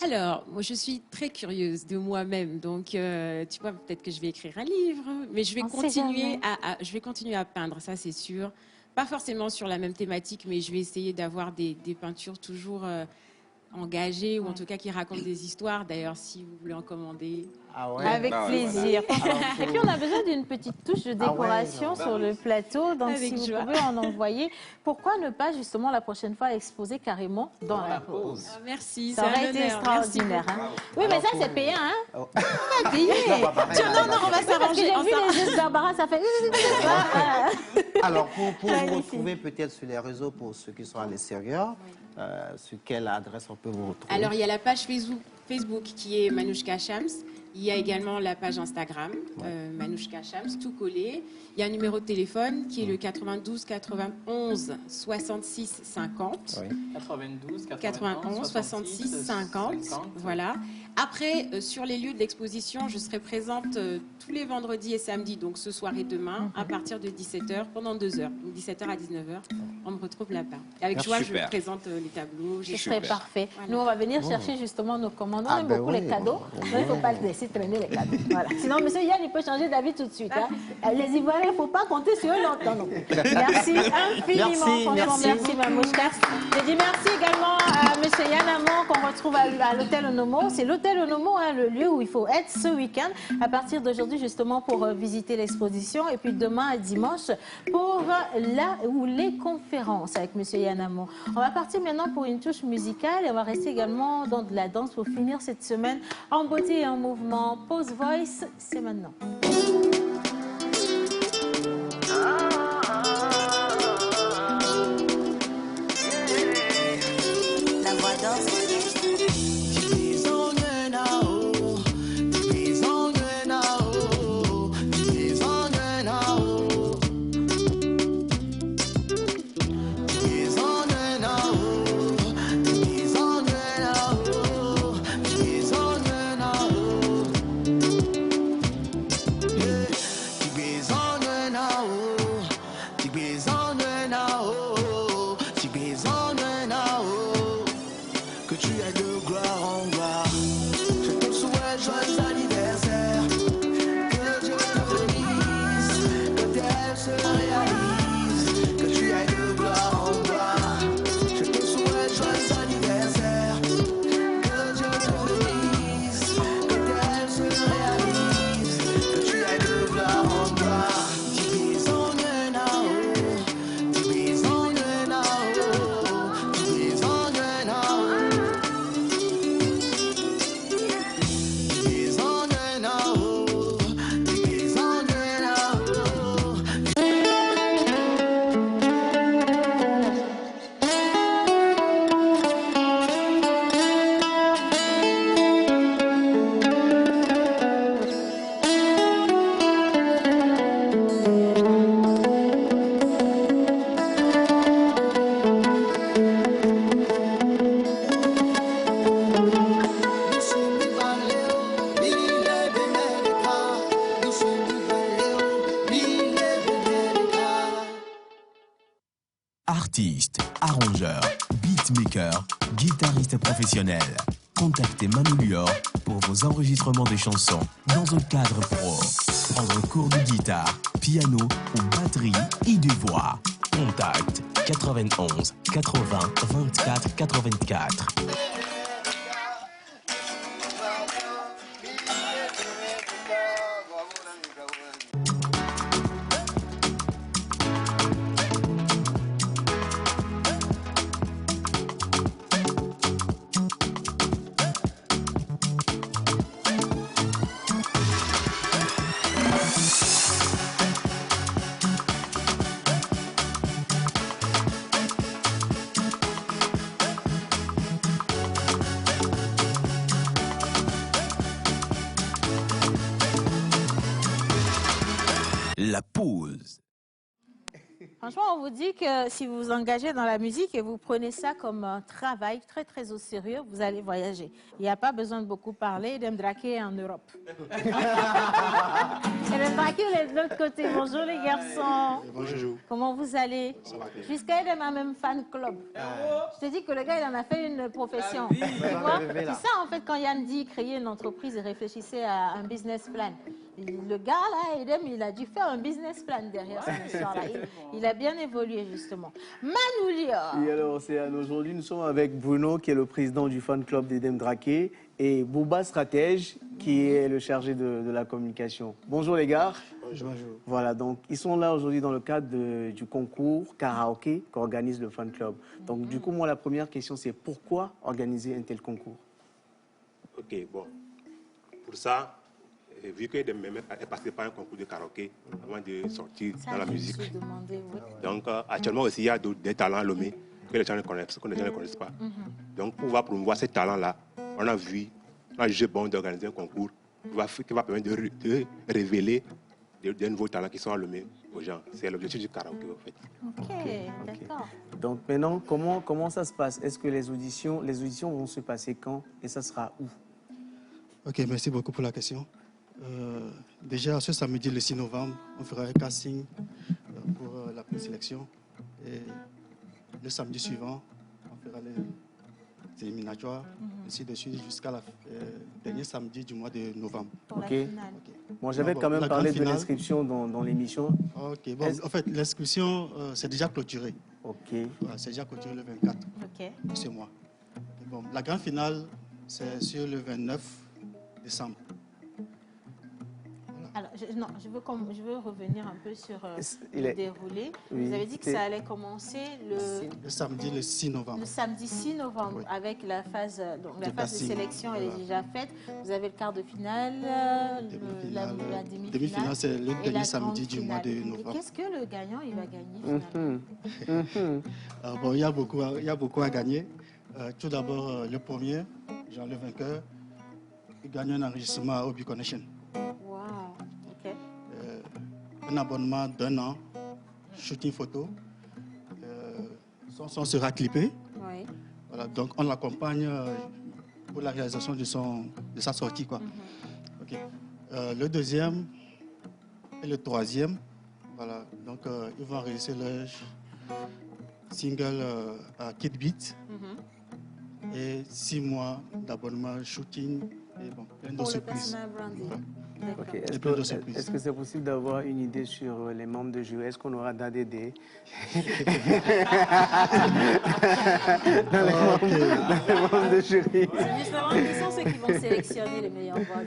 Alors, moi, je suis très curieuse de moi-même. Donc, tu vois, peut-être que je vais écrire un livre, mais je vais continuer à peindre, ça, c'est sûr. Pas forcément sur la même thématique, mais je vais essayer d'avoir des peintures toujours engagées, ou en tout cas qui racontent des histoires. D'ailleurs, si vous voulez en commander... Avec plaisir. Et puis, on a besoin d'une petite touche de décoration sur le plateau. Donc, si vous pouvez en envoyer, pourquoi ne pas, justement, la prochaine fois, exposer carrément dans la pause? Merci, ça aurait été extraordinaire. Oui, mais ça, c'est payant, hein? On payé. Non, on va s'arranger. J'ai vu les yeux de Barbara, ça fait... Alors, pour vous retrouver peut-être sur les réseaux, pour ceux qui sont à l'extérieur, sur quelle adresse on peut vous retrouver? Alors, il y a la page Facebook qui est Manouchka Shams. Il y a également la page Instagram, Manouchka Shams, tout collé. Il y a un numéro de téléphone qui est le 92 91 66 50. 92 91 66 50. Voilà. Après, sur les lieux de l'exposition, je serai présente tous les vendredis et samedis, donc ce soir et demain, à partir de 17h, pendant 2 heures. Donc 17h à 19h, on me retrouve là-bas. Et avec joie, je présente les tableaux. Ce serait parfait. Voilà. Nous, on va venir chercher justement nos commandes. On aime beaucoup les cadeaux. Il ne faut pas laisser traîner les cadeaux. Voilà. Sinon, monsieur Yann, il peut changer d'avis tout de suite. Hein. Les Ivoiriens, il ne faut pas compter sur eux longtemps. Non. Merci infiniment. Merci Mamouchka. Je dis merci également à monsieur Yann Amon, qu'on retrouve à l'hôtel Onomo. C'est l'hôtel Onomo, hein, le lieu où il faut être ce week-end, à partir d'aujourd'hui, justement, pour visiter l'exposition. Et puis demain et dimanche, pour les conférences avec monsieur Yann Amon. On va partir maintenant pour une touche musicale et on va rester également dans de la danse pour finir cette semaine en beauté et en mouvement. Pose Voice, c'est maintenant. La voix danse. Artiste, arrangeur, beatmaker, guitariste professionnel. Contactez Manu Lior pour vos enregistrements de chansons dans un cadre pro. Prendre cours de guitare, piano ou batterie et de voix. Contact 91 80 24 84. La pause. Franchement, on vous dit que si vous vous engagez dans la musique et vous prenez ça comme un travail très très au sérieux, vous allez voyager. Il n'y a pas besoin de beaucoup parler. Edem Draké en Europe. Edem Draké, de l'autre côté. Bonjour les garçons. Bonjour. Comment vous allez? Jusqu'à Edem a même fan club. Je te dis que le gars, il en a fait une profession. Tu vois? C'est ça en fait quand Yann dit créer une entreprise et réfléchissez à un business plan. Le gars là, Edem, il a dû faire un business plan derrière cette histoire-là. Il a bien évolué justement. Manu Lior. Oui, alors aujourd'hui nous sommes avec Bruno qui est le président du fan club d'Edem Draké et Bouba Stratège qui est le chargé de la communication. Bonjour les gars. Bonjour. Voilà, donc ils sont là aujourd'hui dans le cadre du concours karaoké qu'organise le fan club. Donc du coup, moi la première question c'est pourquoi organiser un tel concours? Ok, bon. Pour ça, vu que Edem est passé par un concours de karaoké avant de sortir dans la musique. Donc actuellement aussi, il y a des talents à Lomé que les gens ne connaissent, que les gens ne connaissent pas. Donc pour pouvoir promouvoir ces talents-là, on a jugé bon d'organiser un concours qui va permettre de révéler des nouveaux talents qui sont à Lomé aux gens. C'est l'objectif du karaoké en fait. Ok, d'accord. Donc maintenant, comment ça se passe? Est-ce que les auditions vont se passer quand et ça sera où? Ok, merci beaucoup pour la question. Déjà, ce samedi, le 6 novembre, on fera un casting pour la présélection. Et le samedi suivant, on fera les éliminatoires, ainsi de suite, jusqu'à la dernier samedi du mois de novembre. Pour la finale. Moi, j'avais quand même parlé de l'inscription dans l'émission. Ok, bon, en fait, l'inscription, c'est déjà clôturé. Ok. Voilà, c'est déjà clôturé le 24 de ce mois. Et bon, la grande finale, c'est sur le 29 décembre. Alors, je veux revenir un peu sur le déroulé. Oui, vous avez dit que ça allait commencer le samedi, le 6 novembre. Le samedi 6 novembre, avec la phase, la phase de sélection, elle est déjà faite. Vous avez le quart de finale, la demi-finale. Demi-finale, c'est le dernier samedi du mois de Et novembre. qu'est-ce que le gagnant il va gagner finalement? Bon, il y a beaucoup à gagner. Tout d'abord, le premier, genre le vainqueur, il gagne un enregistrement à Obi Connection. Wow, ok. Un abonnement d'1 an, shooting photo. Son son sera clippé. Oui. Voilà, donc on l'accompagne pour la réalisation de sa sortie, quoi. Ok. Le deuxième et le troisième, voilà, donc ils vont enregistrer leur single à Kid Beat. Et 6 mois d'abonnement shooting et bon, plein de surprises. Okay. Est-ce que c'est possible d'avoir une idée sur les membres de jury? Est-ce qu'on aura d'ADD les membres de jury? C'est justement, qui sont ceux qui vont sélectionner les meilleures voix?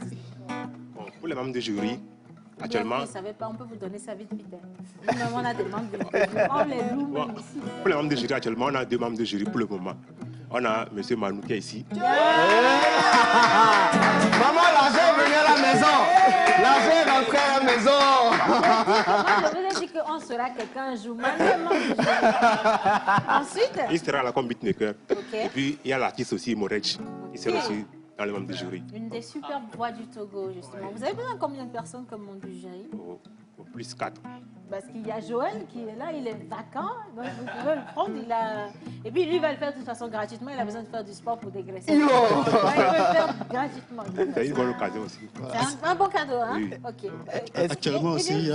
Bon, pour les membres de jury, actuellement... Vous ne savez pas, on peut vous donner ça vite, vite. Nous-mêmes, on a des membres de jury. On les loue même ici. Pour les membres de jury, actuellement, on a 2 membres de jury pour le moment. On a M. Manou qui est ici. Maman, l'argent est venu à la maison. L'argent est rentré à la maison. Je vous ai dit qu'on sera quelqu'un un jour. Ensuite, il sera là comme beatmaker. Okay. Et puis, il y a l'artiste aussi, Morej. Il sera aussi dans les membres du jury. Une des superbes voix du Togo, justement. Vous avez besoin de combien de personnes comme membre du jury? Plus 4. Parce qu'il y a Joël qui est là, il est vacant, donc vous pouvez le prendre. Et puis lui, il va le faire de toute façon gratuitement. Il a besoin de faire du sport pour dégraisser. Il va le faire gratuitement. C'est une bonne occasion aussi. C'est un bon cadeau, hein? Oui. Ok. Actuellement aussi,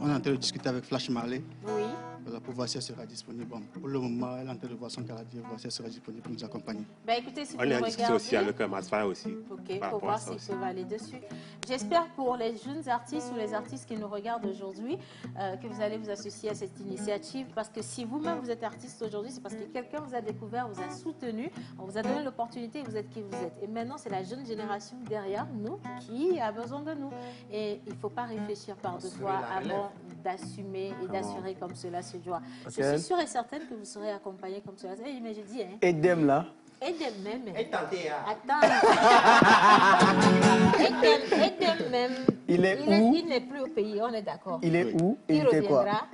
on est en train de discuter avec Flash Marley. Oui. Voilà, pour voir si elle sera disponible. Bon, pour le moment, elle est en train de voir son calendrier, voir si elle sera disponible pour nous accompagner. Ben, écoutez, si on est en discussion aussi avec Masfire aussi. Ok, pour voir s'ils peuvent aller dessus. J'espère pour les jeunes artistes ou les artistes qui nous regardent aujourd'hui que vous allez vous associer à cette initiative, parce que si vous-même vous êtes artiste aujourd'hui, c'est parce que quelqu'un vous a découvert, vous a soutenu, on vous a donné l'opportunité et vous êtes qui vous êtes. Et maintenant, c'est la jeune génération derrière nous qui a besoin de nous. Et il ne faut pas réfléchir par 2 fois avant d'assumer et d'assurer comme cela se doit. Okay. Je suis sûre et certaine que vous serez accompagné comme cela. Mais je dis, hein. Edem là. Edem même. Attends. Edem même. Il est où? Il n'est plus au pays, on est d'accord. Il est où? Et il reviendra.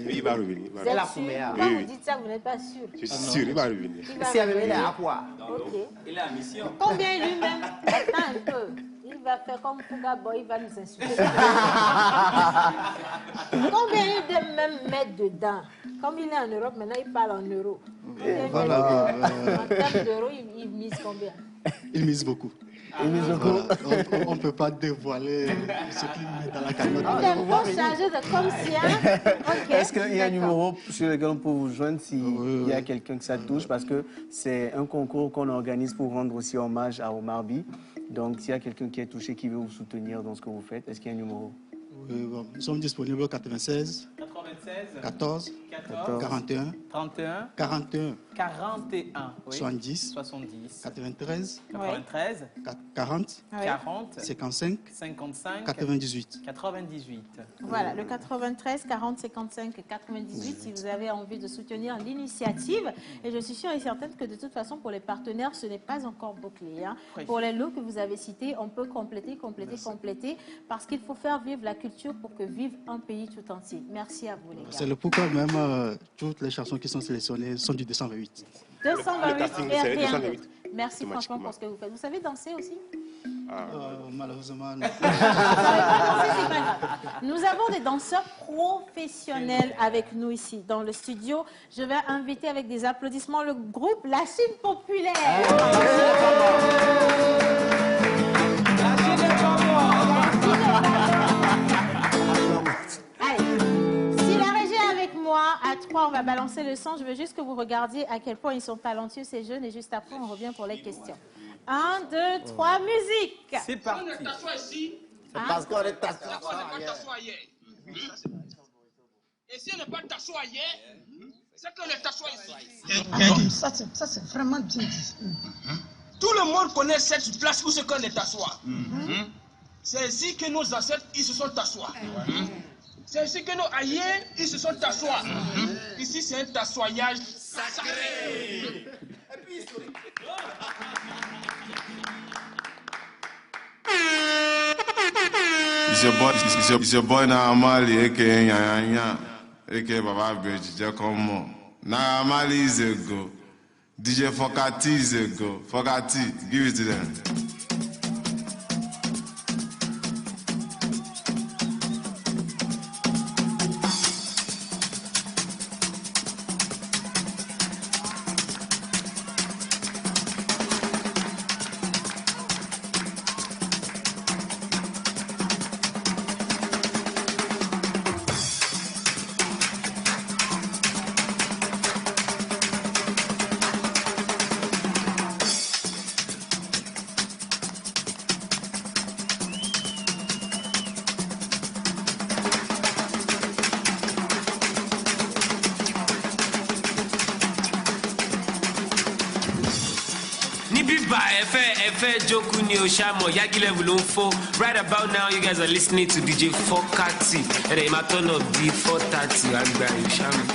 Il va revenir. Vous êtes sûr? Quand vous dites ça, vous n'êtes pas sûr. Je suis sûr, il va revenir. Si elle est à quoi? Il est en mission. Combien lui-même? Attends un peu. Il va faire comme Fouga Boy, il va nous insulter. Combien il doit même mettre dedans? Comme il est en Europe, maintenant il parle en euros. Voilà. En termes d'euros, il mise combien? Il mise beaucoup. Voilà. On ne peut pas dévoiler ce qu'il met dans la cagnotte. On va changer de comme si. Okay. Est-ce qu'il y a un numéro sur lequel on peut vous joindre s'il y a quelqu'un que ça touche? Parce que c'est un concours qu'on organise pour rendre aussi hommage à Omar By. Donc, s'il y a quelqu'un qui est touché, qui veut vous soutenir dans ce que vous faites, est-ce qu'il y a un numéro? Bon, nous sommes disponibles au 96 14 41 31 41 41 oui. 70 93 40 55 98. Voilà, le 93 40 55 98 si vous avez envie de soutenir l'initiative. Et je suis sûre et certaine que de toute façon, pour les partenaires, ce n'est pas encore bouclé. Hein. Oui. Pour les lots que vous avez cités, on peut compléter, parce qu'il faut faire vivre la culture pour que vive un pays tout entier. Merci à vous, les gars. C'est le pourquoi même toutes les chansons qui sont sélectionnées sont du 228. 228 et rien d'autre. Merci franchement pour ce que vous faites. Vous savez danser aussi? Malheureusement, non. Nous avons des danseurs professionnels avec nous ici dans le studio. Je vais inviter avec des applaudissements le groupe La Chine Populaire. Allez, si la régie est avec moi, à 3, on va balancer le son. Je veux juste que vous regardiez à quel point ils sont talentueux, ces jeunes. Et juste après, on revient pour les questions. 1, 2, 3, musique. C'est parti. On t'assoit ici. C'est parce qu'on est C'est parce qu'on n'est pas t'asseoir ailleurs. Et si on n'est pas t'asseoir ailleurs, c'est qu'on est t'asseoir ici. Ça, c'est vraiment bien dit. Tout le monde connaît cette place où c'est qu'on est t'asseoir. C'est ici que nos ancêtres, ils se sont t'asseoir. C'est ici que nos aïeux, ils se sont t'asseoir. Ici, c'est un t'assoyage sacré. It's your boy Naamali, aka Nyanya, aka Baba Beji, just come on. Naamali is a go. DJ Fokati is a go. Fokati, give it to them. Right about now, you guys are listening to DJ Fokati. And I'm at turn of D430. I'm Brian Shami.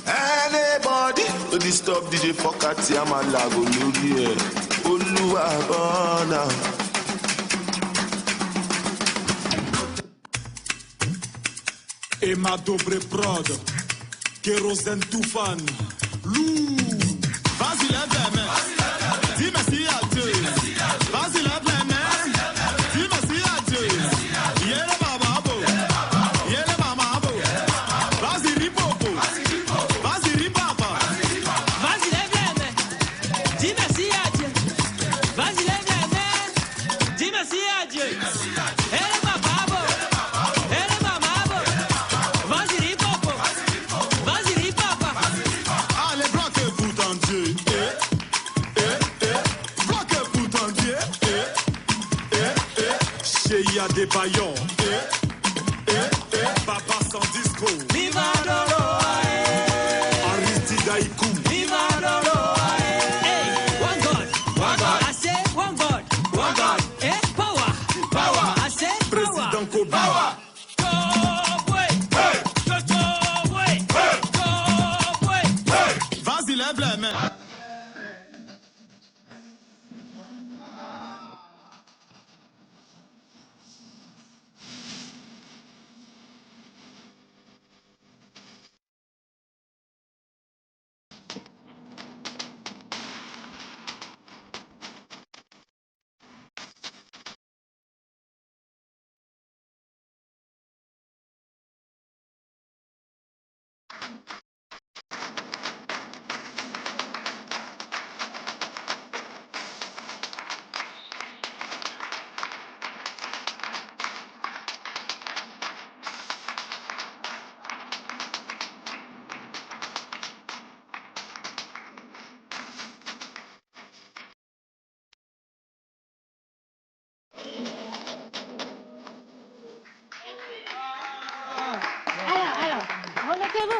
Anybody to disturb DJ Fokati, I'm a lago lórí ẹ̀. Olúwa bọ́nà. Ema dobre prod, Kérosène Toufan, Lou. Vas-y lève les mains, dis merci à Dieu. Vas-y lève les mains, dis merci à Dieu. Yéle mamabo, yéle mamabo. Vas-y ripopo, vas-y ripapa. Vas-y lève les mains, dis merci à Dieu. Vas-y lève les mains, dis merci à Dieu. Yéle mamabo, yéle mamabo. Vas-y ripopo, vas-y ripapa. Allez, bloquez-vous dans Dieu. Bloquez-vous dans Dieu. Chez y a des baillons. Papa sans disco. Viva Lolo, Aristide Haïkou. Viva Lolo, hey, one God, I say one God, eh, power, I say power. Président Kobe. Vas-y, lève les mains.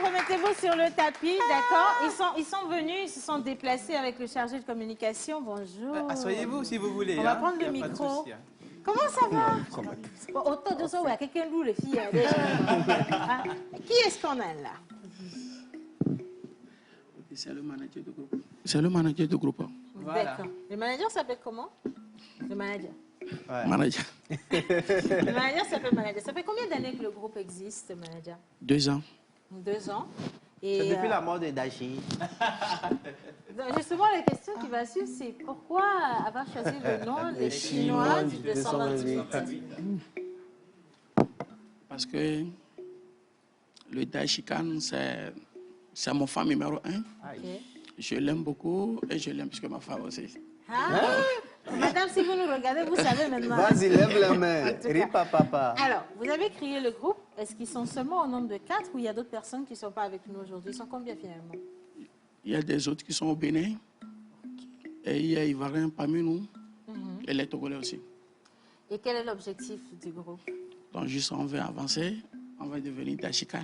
Remettez-vous sur le tapis, d'accord? Ils sont venus, ils se sont déplacés avec le chargé de communication. Bonjour. Asseyez-vous si vous voulez. On va prendre le micro. Comment ça va? Bon, autour de ça, il y a quelqu'un d'où, les filles. Qui est-ce qu'on a là? C'est le manager du groupe. C'est le manager du groupe. Voilà. D'accord. Le manager s'appelle comment? Le manager. Ouais. Manager. Le manager s'appelle manager. Ça fait combien d'années que le groupe existe, manager? 2 ans. 2 ans. C'est depuis la mort de Dachi. Donc, justement, la question qui va suivre, c'est pourquoi avoir choisi le nom Les Chinois du 228? Parce que le Daishikan, c'est mon femme numéro 1. Ok. Je l'aime beaucoup et je l'aime puisque ma femme aussi. Ah, madame, si vous nous regardez, vous savez maintenant. Vas-y, lève la main. En tout cas. Ripa papa. Alors, vous avez créé le groupe. Est-ce qu'ils sont seulement au nombre de 4 ou il y a d'autres personnes qui ne sont pas avec nous aujourd'hui? Ils sont combien finalement? Il y a des autres qui sont au Bénin. Et il y a Ivoiriens parmi nous. Et les Togolais aussi. Et quel est l'objectif du groupe? Donc, juste on veut avancer, on va devenir Daishikan.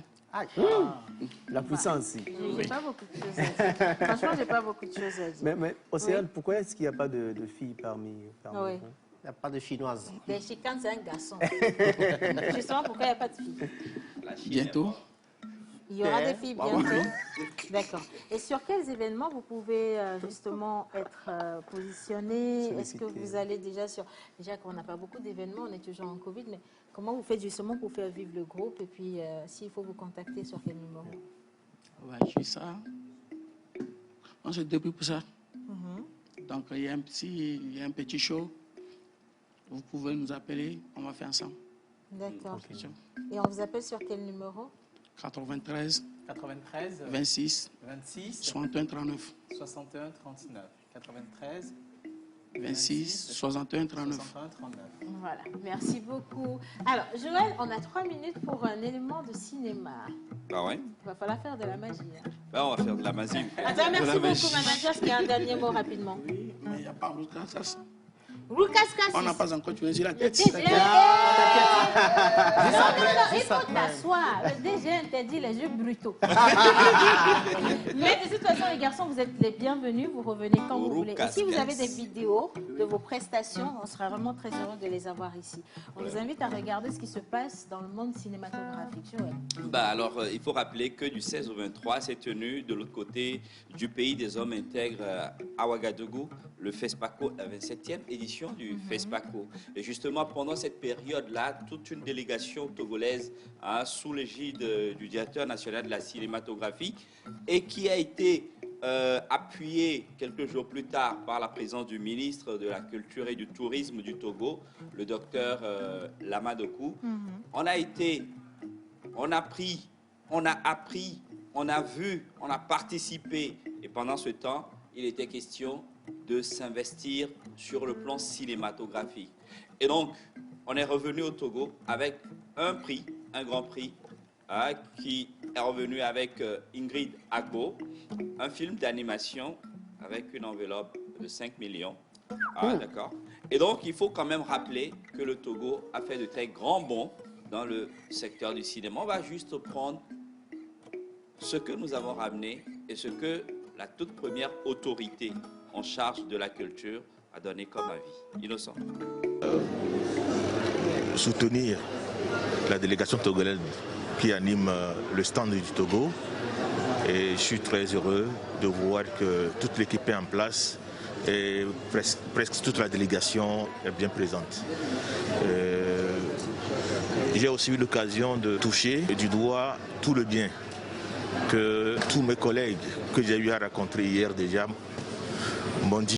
La puissance. J'ai pas beaucoup de choses à dire. Franchement, j'ai pas beaucoup de choses à dire. Mais Océane, pourquoi est-ce qu'il n'y a pas de filles parmi Oui. vous? Il n'y a pas de chinoises. Les chicanes, c'est un garçon. Justement, pourquoi il n'y a pas de filles? Bientôt. Il y aura des filles bientôt. D'accord. Et sur quels événements vous pouvez justement être positionnés? Est-ce que vous allez déjà sur... Déjà qu'on n'a pas beaucoup d'événements, on est toujours en Covid, mais comment vous faites justement pour faire vivre le groupe? Et puis, s'il faut vous contacter, sur quel numéro? Ouais, je suis ça. On se débrouille pour ça. Donc, il y a un petit show. Vous pouvez nous appeler, on va faire ensemble. D'accord. Et on vous appelle sur quel numéro? 93 26 61 39. 61 39 93 26 61 39. Voilà, merci beaucoup. Alors, Joël, on a 3 minutes pour un élément de cinéma. Ah ouais? Il va falloir faire de la magie. Hein. Ben, on va faire de la magie. Attends, merci beaucoup, manager. Est-ce qu'il y a un dernier mot rapidement? Oui, mais il n'y a pas de Casas. Lucas Cassis. On n'a pas encore tué sur la tête. Non, il faut t'asseoir. Le DG interdit les jeux brutaux. Mais de toute façon, les garçons, vous êtes les bienvenus. Vous revenez quand vous voulez. Et si vous avez des vidéos de vos prestations, on sera vraiment très heureux de les avoir ici. On vous invite à regarder ce qui se passe dans le monde cinématographique. Joël. Bah alors, il faut rappeler que du 16 au 23, c'est tenu de l'autre côté du pays des hommes intègres à Ouagadougou, le FESPACO, la 27e édition du FESPACO. Et justement, pendant cette période-là, toute une délégation togolaise sous l'égide du directeur national de la cinématographie et qui a été appuyée quelques jours plus tard par la présence du ministre de la Culture et du Tourisme du Togo, le docteur Lama Doku. On a appris, on a vu, on a participé. Et pendant ce temps, il était question de s'investir sur le plan cinématographique. Et donc, on est revenu au Togo avec un prix, un grand prix, qui est revenu avec Ingrid Agbo, un film d'animation avec une enveloppe de 5 millions. D'accord. Et donc, il faut quand même rappeler que le Togo a fait de très grands bonds dans le secteur du cinéma. On va juste prendre ce que nous avons ramené et ce que la toute première autorité en charge de la culture a donné comme avis. Innocent. Soutenir la délégation togolaise qui anime le stand du Togo. Et je suis très heureux de voir que toute l'équipe est en place et presque toute la délégation est bien présente. J'ai aussi eu l'occasion de toucher du doigt tout le bien que tous mes collègues que j'ai eu à rencontrer hier déjà m'ont dit.